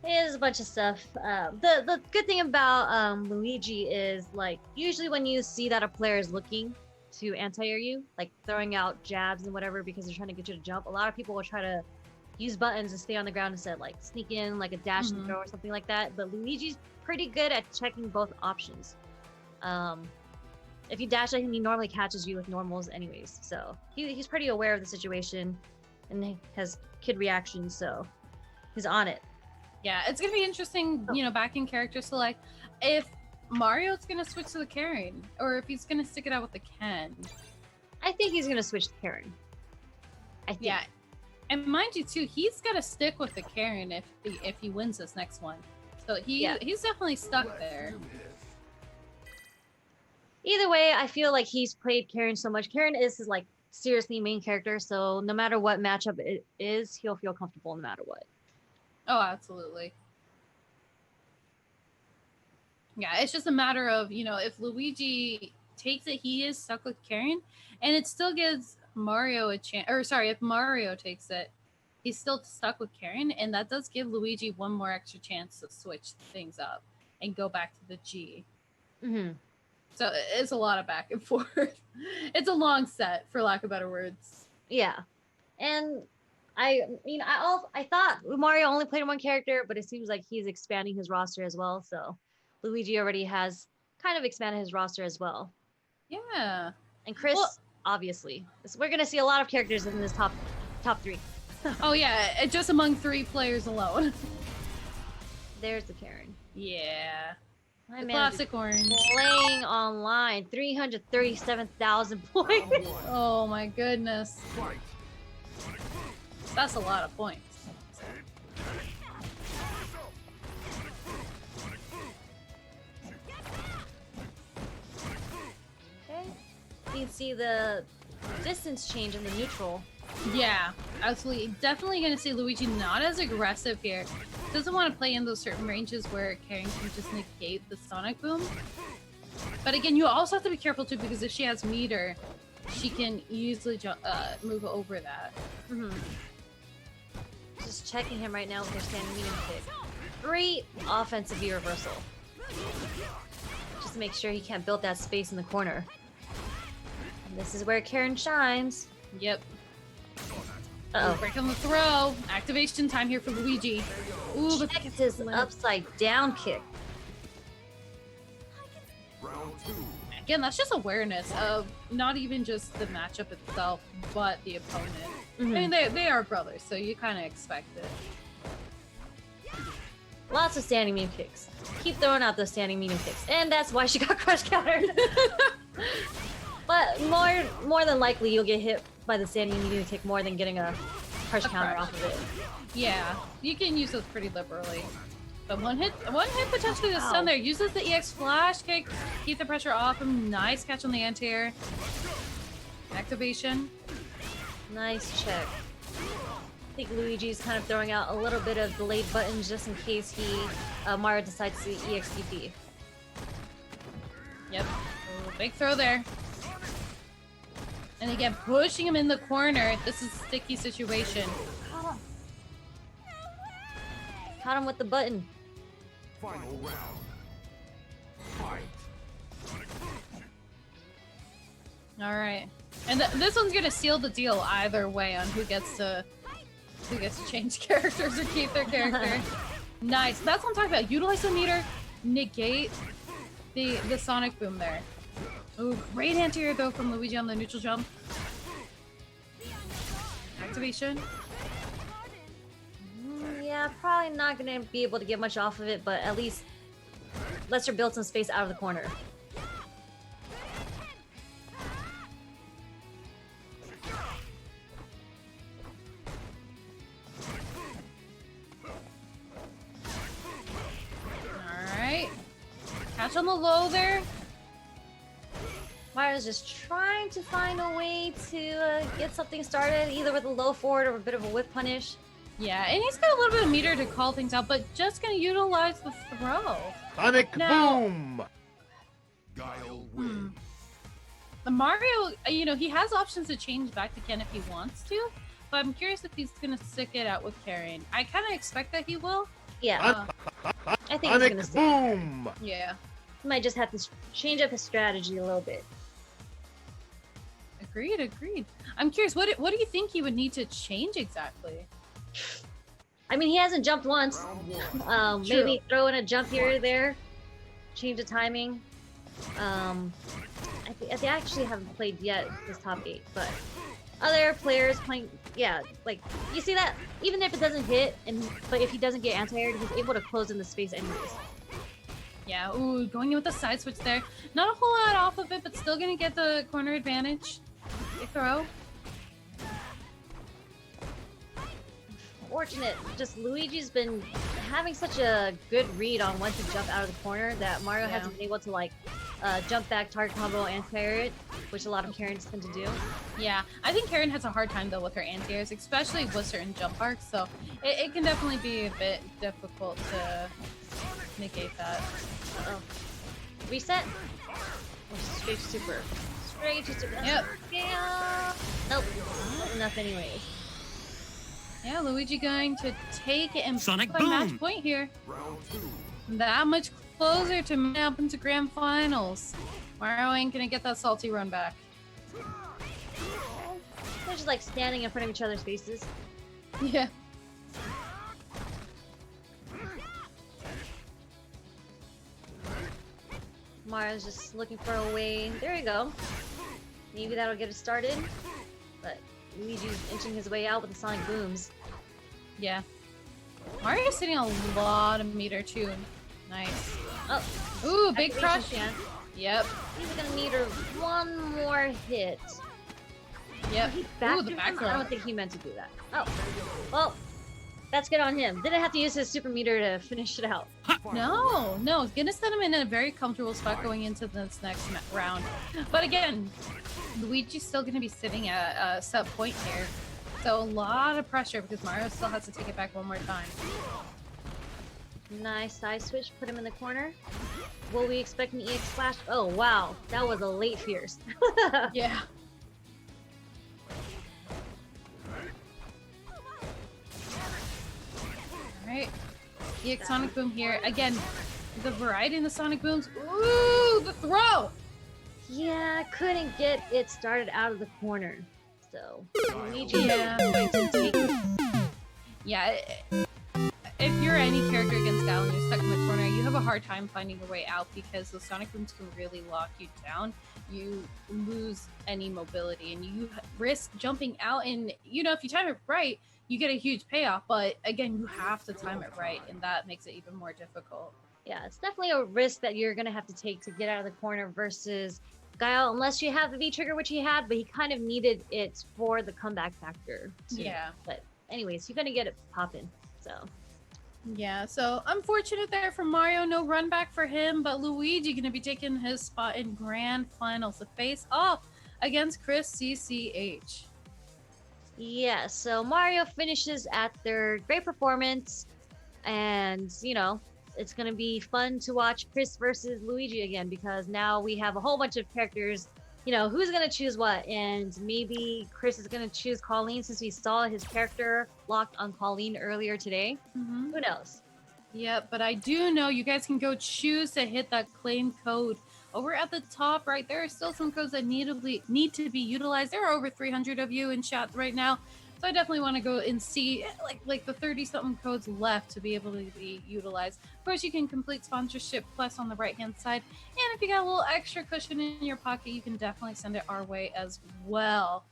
There's a bunch of stuff. The good thing about Luigi is, like, usually when you see that a player is looking to anti-air you, like throwing out jabs and whatever because they're trying to get you to jump, a lot of people will try to use buttons and stay on the ground instead, like sneak in, like a dash and throw or something like that. But Luigi's pretty good at checking both options. If you dash at him, he normally catches you with normals anyways. So he's pretty aware of the situation and he has kid reactions, so he's on it. Yeah, it's gonna be interesting, you know, back in character select, if Mario's gonna switch to the Karen, or if he's gonna stick it out with the Ken. I think he's gonna switch to Karen. I think. Yeah, and mind you too, he's gotta stick with the Karen if he wins this next one. So he's definitely stuck there. Either way, I feel like he's played Karen so much. Karen is his, like, seriously main character, so no matter what matchup it is, he'll feel comfortable no matter what. Oh, absolutely. Yeah, it's just a matter of, you know, if Luigi takes it, he is stuck with Karen, and it still gives Mario a chance. Or sorry, if Mario takes it, he's still stuck with Karen, and that does give Luigi one more extra chance to switch things up and go back to the G. Mm-hmm. So it's a lot of back and forth. It's a long set, for lack of better words. Yeah, and I thought Mario only played one character, but it seems like he's expanding his roster as well. So Luigi already has kind of expanded his roster as well. Yeah. And Chris, obviously, we're gonna see a lot of characters in this top three. Oh yeah, just among 3 players alone. There's the Karen. Yeah. My The man classic orange. playing online, 337,000 points. Oh my goodness. Fight. That's a lot of points. Okay. You can see the distance change in the neutral. Yeah, absolutely. Definitely going to see Luigi not as aggressive here. Doesn't want to play in those certain ranges where Karen can just negate the Sonic Boom. But again, you also have to be careful too, because if she has meter, she can easily move over that. Mm-hmm. Just checking him right now with their standing medium kick. Great offensive V reversal. Just to make sure he can't build that space in the corner. And this is where Karen shines. Yep. Uh-oh. Break on the throw. Activation time here for Luigi. Ooh, but Check this upside down kick. Round 2. again, that's just awareness of not even just the matchup itself, but the opponent. Mm-hmm. I mean, they are brothers, so you kind of expect it. Lots of standing medium kicks. Keep throwing out those standing medium kicks. And that's why she got crush countered. But more than likely, you'll get hit by the standing medium kick more than getting a crush counter off of it. Yeah, you can use those pretty liberally. But one hit potentially to stun there. Uses the EX flash kick, keep the pressure off him. Nice catch on the anti-air. Activation. Nice check. I think Luigi's kind of throwing out a little bit of delayed buttons just in case Mario decides to EXTP. Yep. Ooh, big throw there. And again, pushing him in the corner. This is a sticky situation. Caught him with the button. Final round. Fight. All right, and this one's gonna seal the deal either way on who gets to change characters or keep their character. Nice. That's what I'm talking about. Utilize the meter, negate the Sonic Boom there. Ooh, great anti-air though from Luigi on the neutral jump. Activation. Yeah, probably not gonna be able to get much off of it, but at least lets her build some space out of the corner. Alright. Catch on the low there. Mario's just trying to find a way to get something started, either with a low forward or a bit of a whip punish. Yeah, and he's got a little bit of meter to call things out, but just gonna utilize the throw. Sonic Now- Boom! Guile wins. Mario, he has options to change back to Ken if he wants to, but I'm curious if he's gonna stick it out with Karen. I kind of expect that he will. Yeah, I think he's gonna stick. Boom! Yeah, He might just have to change up his strategy a little bit. agreed. I'm curious, what do you think he would need to change exactly? I mean, he hasn't jumped once. Round 1. Maybe throw in a jump here or there, change the timing. I actually haven't played yet this top 8, but other players playing, yeah, like you see that even if it doesn't hit, but if he doesn't get anti-aired, he's able to close in the space anyways. Yeah, ooh, going in with the side switch there. Not a whole lot off of it, but still gonna get the corner advantage. Big throw. Fortunate, just Luigi's been having such a good read on when to jump out of the corner that Mario hasn't been able to like jump back, target combo, and clear it, which a lot of Karens tend to do. Yeah, I think Karen has a hard time though with her anti-airs, especially with certain jump arcs, so it can definitely be a bit difficult to negate that. Uh-oh. Reset? Or straight to super. Straight to super. Yep. Yeah. Nope. Not enough anyways. Yeah, Luigi going to take it and Sonic put a match Boom. point here. Round 2. That much closer to moving up into grand finals. Mario ain't gonna get that salty run back. They're just like standing in front of each other's faces. Yeah. Mario's just looking for a way. There we go. Maybe that'll get it started. But Luigi's inching his way out with the sonic booms. Yeah. Mario's sitting a lot of meter too. Nice. Oh, Ooh, big activation crush. chance. Yep. He's gonna need her one more hit. Yep. He backed Ooh, the him? back I throw. don't think he meant to do that. Oh, well, that's good on him. Didn't have to use his super meter to finish it out. No, gonna set him in a very comfortable spot going into this next round. But again, Luigi's still gonna be sitting at a set point here. So a lot of pressure because Mario still has to take it back one more time. Nice side switch, put him in the corner. Will we expect an EX flash? Oh wow, that was a late fierce. Yeah. Alright. EX Sonic Boom here. Again, the variety in the Sonic Booms. Ooh, the throw! Yeah, couldn't get it started out of the corner. So, Luigi Yeah. going to take it. Yeah, if you're any character against Gal and you're stuck in the corner, you have a hard time finding your way out because those Sonic Booms can really lock you down. You lose any mobility and you risk jumping out, and if you time it right, you get a huge payoff, but again, you have to time it right, and that makes it even more difficult. Yeah, it's definitely a risk that you're going to have to take to get out of the corner versus Guile, unless you have the V-trigger, which he had, but he kind of needed it for the comeback factor. Yeah. But anyways, you're going to get it popping, so. Yeah, so unfortunate there for Mario, no run back for him, but Luigi going to be taking his spot in grand finals to face off against Chris CCH. Yeah, so Mario finishes at their great performance, and, it's going to be fun to watch Chris versus Luigi again, because now we have a whole bunch of characters, who's going to choose what, and maybe Chris is going to choose Colleen since we saw his character locked on Colleen earlier today. Mm-hmm. Who knows? Yeah, but I do know you guys can go choose to hit that claim code over at the top right. There are still some codes that need to be utilized. There are over 300 of you in chat right now, so I definitely want to go and see like the 30-something codes left to be able to be utilized. Of course, you can complete sponsorship plus on the right-hand side, and if you got a little extra cushion in your pocket, you can definitely send it our way as well.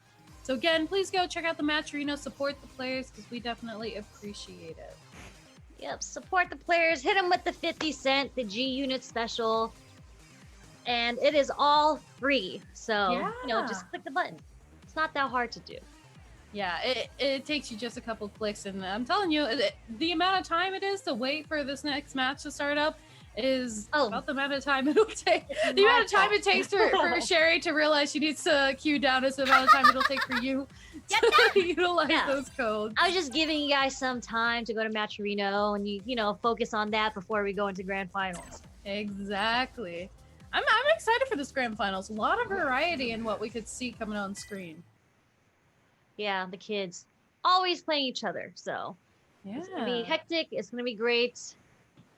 So again, please go check out the match arena, support the players because we definitely appreciate it. Yep, support the players, hit them with the 50 cent, the G Unit special, and it is all free. So, just click the button. It's not that hard to do. Yeah, it takes you just a couple clicks, and I'm telling you, the amount of time it is to wait for this next match to start up is about the amount of time it'll take. The amount of time it takes for Sherry to realize she needs to queue down is the amount of time it'll take for you to utilize those codes. I was just giving you guys some time to go to Match Arena and focus on that before we go into Grand Finals. Exactly. I'm excited for this grand finals. A lot of variety in what we could see coming on screen. Yeah, the kids always playing each other. So Yeah. it's gonna be hectic. It's gonna be great,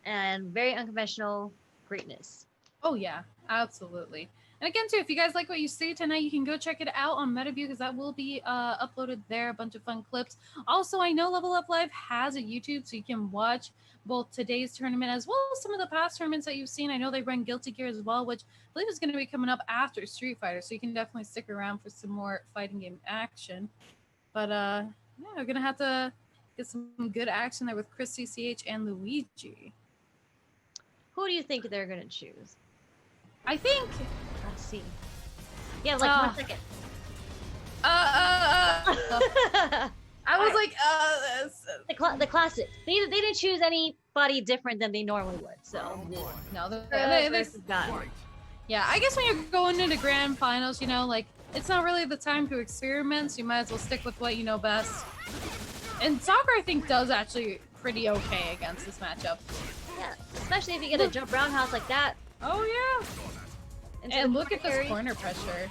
and very unconventional greatness. Oh yeah, absolutely. And again, too, if you guys like what you see tonight, you can go check it out on MetaView because that will be uploaded there. A bunch of fun clips. Also, I know Level Up Live has a YouTube, so you can watch both today's tournament as well as some of the past tournaments that you've seen. I know they run Guilty Gear as well, which I believe is going to be coming up after Street Fighter, so you can definitely stick around for some more fighting game action. But yeah, we're going to have to get some good action there with Chris CCH and Luigi. Who do you think they're gonna choose? I think... Let's see. Yeah, like 1 second. I was like, the classic. They didn't choose anybody different than they normally would. So no, versus God. yeah, I guess when you're going into grand finals, you know, like it's not really the time to experiment, so you might as well stick with what you know best. And soccer, I think, does actually pretty okay against this matchup. Yeah, especially if you get a jump roundhouse like that. Oh yeah. And look at this corner pressure.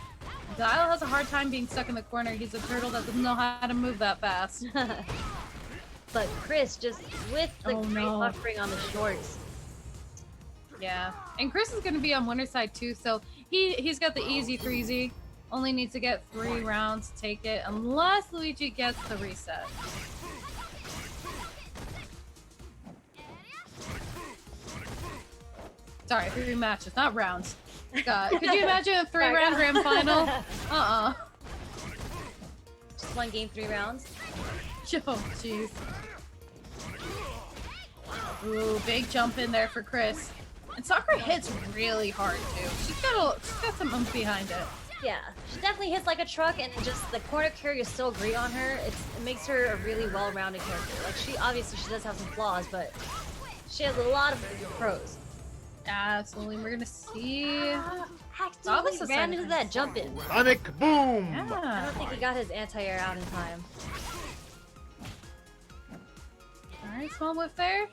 Dial has a hard time being stuck in the corner. He's a turtle that doesn't know how to move that fast. But Chris just with the great buffering on the shorts. Yeah, and Chris is going to be on winner's side too, so he's got the easy 3Z. Only needs to get 3 rounds to take it, unless Luigi gets the reset. Sorry, 3 matches, not rounds. God, could you imagine a 3-round grand final? Just 1 game, 3 rounds. Oh, jeez. Ooh, big jump in there for Chris. And Sakura hits really hard too. She's got some oomph behind it. Yeah, she definitely hits like a truck, and just the corner carry is so great on her. It makes her a really well-rounded character. Like she does have some flaws, but she has a lot of pros. Absolutely, we're gonna see. Accidentally ran into that jump in. Sonic boom! Yeah. I don't think he got his anti-air out in time. Alright, small whiff there.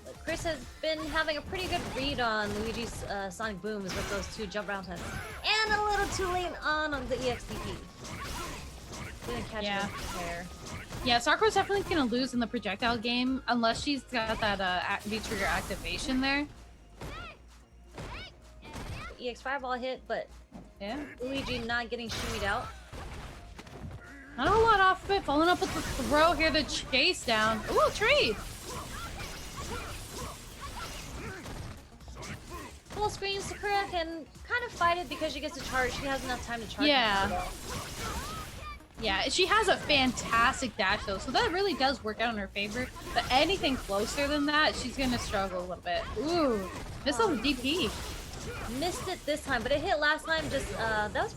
But Chris has been having a pretty good read on Luigi's Sonic Booms with those 2 jump round hits. And a little too late on the EXDP. Didn't catch him there. Yeah, Sakura's definitely gonna lose in the projectile game unless she's got that V-trigger activation there. EX Fireball hit, but yeah, Luigi not getting shimmied out. Not a lot off of it. Following up with the throw here to chase down. Ooh, trade! Full screen, Sakura can kind of fight it because she gets to charge. She has enough time to charge. Yeah. Yeah, she has a fantastic dash though, so that really does work out in her favor. But anything closer than that, she's gonna struggle a little bit. Ooh, this is DP. Missed it this time, but it hit last time. Just that was,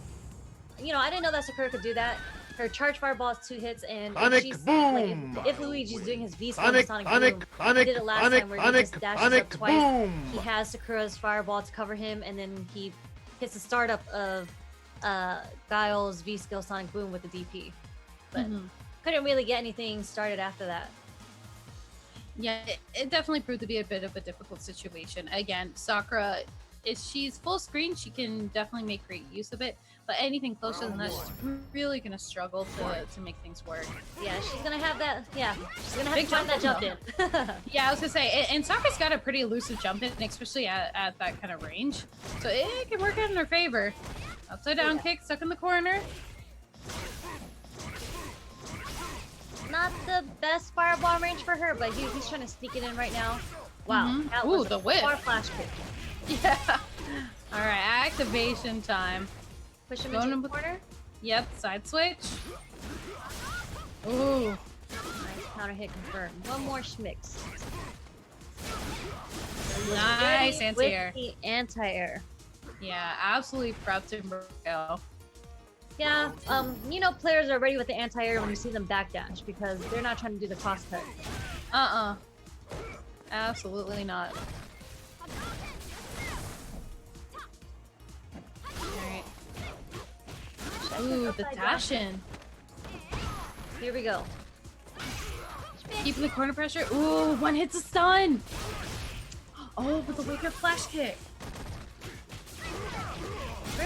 I didn't know that Sakura could do that. Her charge fireball is 2 hits, and Sonic boom! If Luigi's doing his V skill, Sonic Sonic boom, he did it last time where he just dashes up twice. Boom. He has Sakura's fireball to cover him, and then he hits the startup of Guile's V skill Sonic Boom with the DP. But couldn't really get anything started after that. Yeah, it definitely proved to be a bit of a difficult situation. Again, Sakura, if she's full screen, she can definitely make great use of it. But anything closer than that, she's really going to struggle to make things work. Yeah, she's going to have that. Yeah, she's going to have to find that jump in. Yeah, I was going to say, and Sakura's got a pretty elusive jump in, especially at that kind of range. So it can work out in her favor. Upside down kick, stuck in the corner. Not the best fireball range for her, but he's trying to sneak it in right now. Wow. That was the whip. Far flash kick. Yeah. All right, activation time. Push him into the corner. Yep, side switch. Ooh. Nice counter hit confirmed. One more schmicks. Nice anti-air. With the anti-air. Yeah, absolutely prepped and go. Yeah, players are ready with the anti-air when you see them backdash because they're not trying to do the cross cut. Absolutely not. Alright. Ooh, the dash in. Here we go. Keeping the corner pressure. Ooh, one hits a stun. Oh, but the wicker flash kick.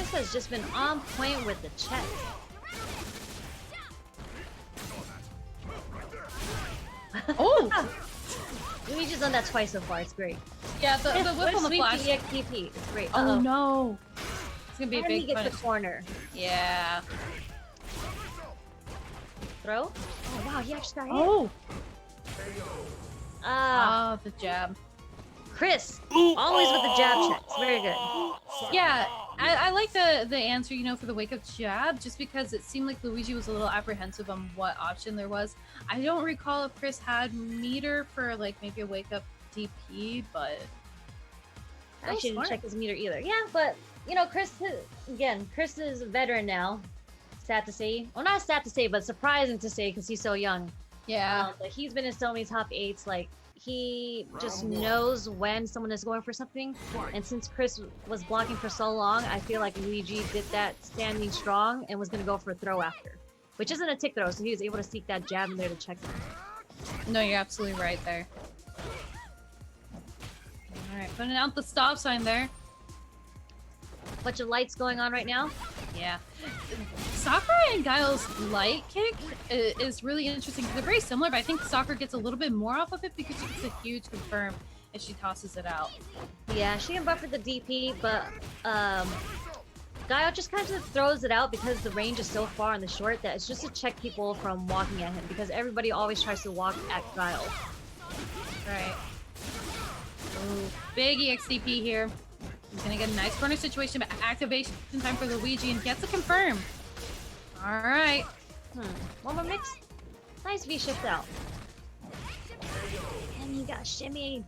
Chris has just been on point with the check. Oh! Luigi's done that twice so far. It's great. Yeah, the whip on the flash. The EXTP. It's great. Oh no! It's gonna be a And big he gets punish. the corner. Yeah. Throw? Oh wow, he actually got hit. Oh! Ah, Oh, the jab. Chris, always with the jab checks. Very good. Yeah, I like the answer, you know, for the wake up jab, just because it seemed like Luigi was a little apprehensive on what option there was. I don't recall if Chris had meter for like maybe a wake up DP, but I shouldn't check his meter either. Yeah, but you know, Chris is a veteran now. Sad to say. Well, not sad to say, but surprising to say because he's so young. Yeah. But he's been in so many top 8s. Like, he just knows when someone is going for something. And since Chris was blocking for so long, I feel like Luigi did that standing strong and was going to go for a throw after. Which isn't a tick throw, so he was able to seek that jab in there to check him. No, you're absolutely right there. Alright, putting out the stop sign there. Bunch of lights going on right now. Yeah. Sakura and Guile's light kick is really interesting. They're very similar, but I think Sakura gets a little bit more off of it because she gets a huge confirm if she tosses it out. Yeah, she can buffer the DP, but Guile just kind of throws it out because the range is so far in the short that it's just to check people from walking at him because everybody always tries to walk at Guile. Right. Ooh, big EXDP here. He's gonna get a nice corner situation, but activation time for Luigi and gets a confirm. Alright. One more mix. Nice V shift out. And he got shimmy.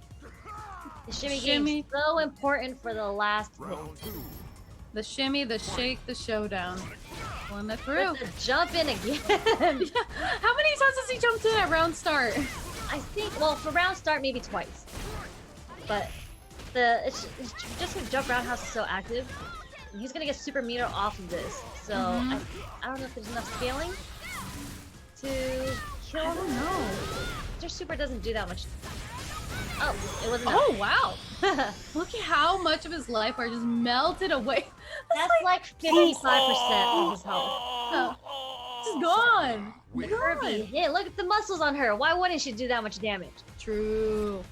The shimmy game is so important for the last hit. The shimmy, the shake, the showdown. Pulling it through. With the jump in again. How many times has he jumped in at round start? I think, well, for round start, maybe twice. But it's just with jump roundhouse is so active. He's gonna get super meter off of this. So I don't know if there's enough scaling to kill him. No. Their super doesn't do that much. Oh, it wasn't. Oh wow! Look at how much of his life bar just melted away. That's like 55% of his health. It's gone. The Kirby. Yeah, look at the muscles on her. Why wouldn't she do that much damage? True.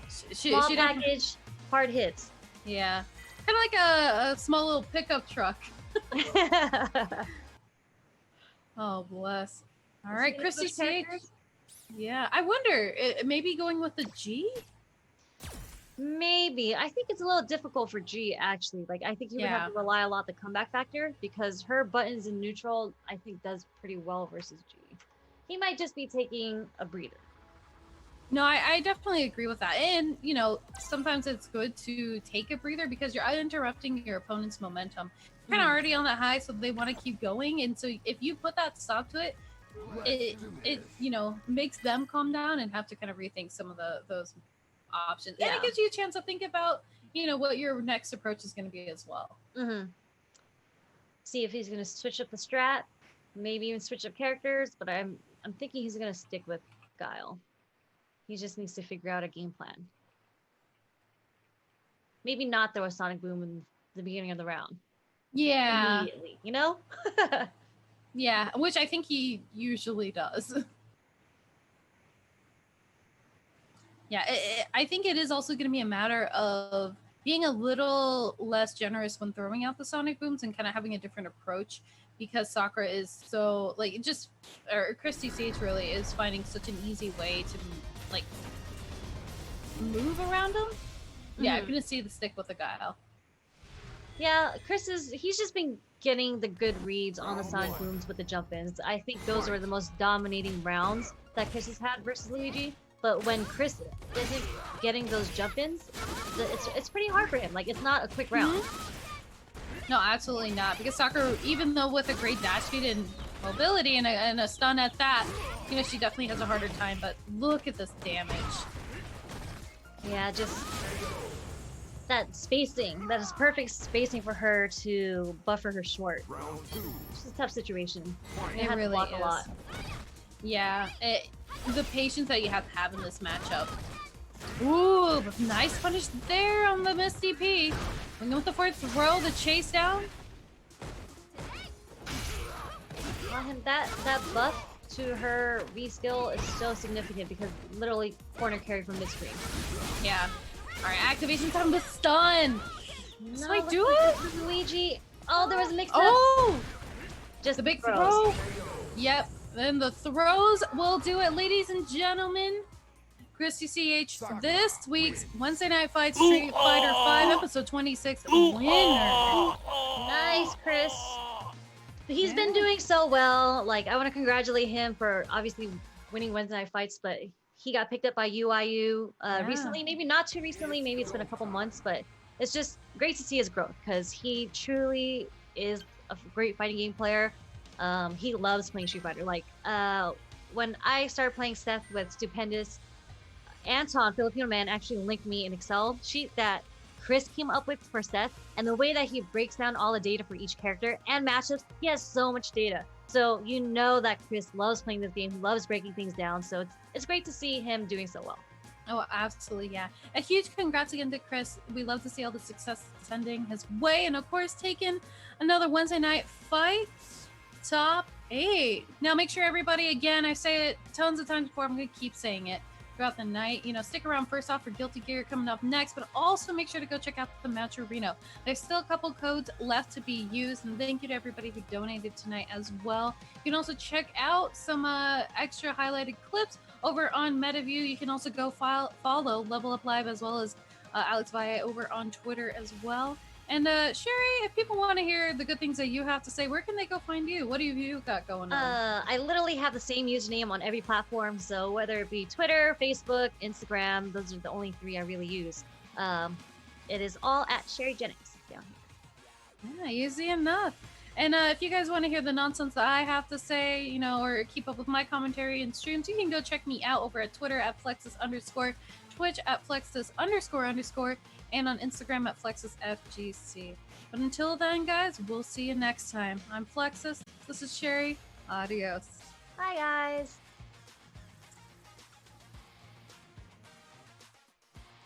Small package, hard hits. Yeah. Kind of like a small little pickup truck. Oh, bless. All right, Christy CH. Yeah, I wonder, maybe going with the G? Maybe. I think it's a little difficult for G, actually. Like, I think you would have to rely a lot on the comeback factor because her buttons in neutral, I think, does pretty well versus G. He might just be taking a breather. No, I definitely agree with that. And, you know, sometimes it's good to take a breather because you're interrupting your opponent's momentum. You're kind of already on that high, so they want to keep going. And so if you put that stop to it, it you know, makes them calm down and have to kind of rethink some of those options. And it gives you a chance to think about, you know, what your next approach is going to be as well. See if he's going to switch up the strat, maybe even switch up characters, but I'm thinking he's going to stick with Guile. He just needs to figure out a game plan. Maybe not throw a Sonic Boom in the beginning of the round. Yeah. Immediately, you know? Yeah, which I think he usually does. Yeah, I think it is also going to be a matter of being a little less generous when throwing out the Sonic Booms and kind of having a different approach because Sakura is so, like, it just, or Christy CH really is finding such an easy way to, like, move around him. Yeah, I'm going to see the stick with the Guile. Yeah, he's just been getting the good reads on the Sonic Booms with the jump-ins. I think those were the most dominating rounds that Chris has had versus Luigi. But when Chris isn't getting those jump-ins, it's pretty hard for him. Like, it's not a quick round. No, absolutely not. Because Sakura, even though with a great dash speed and mobility and a stun at that, you know, she definitely has a harder time. But look at this damage. Yeah, just that spacing. That is perfect spacing for her to buffer her short. It's a tough situation. It really is. A lot. Yeah, the patience that you have to have in this matchup. Ooh, nice punish there on the Miss DP. Going with the fourth throw, the chase down. him that buff to her V-skill is so significant because literally corner carry from mid-screen. Yeah. All right, activation time to stun. No, So I do it? Luigi. Oh, there was a mix-up. Oh, Just the big throws. throw. Yep. Then the throws will do it, ladies and gentlemen. Christy CH, this week's Wednesday Night Fights Street Fighter 5 episode 26 winner. Nice, Chris. He's been doing so well. Like, I want to congratulate him for obviously winning Wednesday Night Fights, but he got picked up by UIU recently. Maybe not too recently. Maybe it's been a couple months, but it's just great to see his growth because he truly is a great fighting game player. He loves playing Street Fighter. Like, when I started playing Seth with Stupendous, Anton, Filipino man, actually linked me an Excel sheet that Chris came up with for Seth, and the way that he breaks down all the data for each character and matchups, he has so much data. So you know that Chris loves playing this game, he loves breaking things down, so it's great to see him doing so well. Oh, absolutely, yeah. A huge congrats again to Chris. We love to see all the success sending his way, and of course, taking another Wednesday Night Fight top 8. Now, make sure everybody, again, I say it tons of times before, I'm going to keep saying it throughout the night. You know, stick around first off for Guilty Gear coming up next, but also make sure to go check out the Match Reno. There's still a couple codes left to be used, and thank you to everybody who donated tonight as well. You can also check out some extra highlighted clips over on MetaView. You can also go follow Level Up Live as well as Alex Valle over on Twitter as well. And Sherry, if people want to hear the good things that you have to say, where can they go find you? What do you got going on? I literally have the same username on every platform, so whether it be Twitter, Facebook, Instagram, those are the only 3 I really use. It is all at Sherry Jennings down here. Yeah, easy enough. And if you guys want to hear the nonsense that I have to say, you know, or keep up with my commentary and streams, you can go check me out over at Twitter at Flexus_, Twitch at Flexus__, and on Instagram at FlexusFGC. But until then, guys, we'll see you next time. I'm Flexus. This is Sherry. Adios. Bye, guys.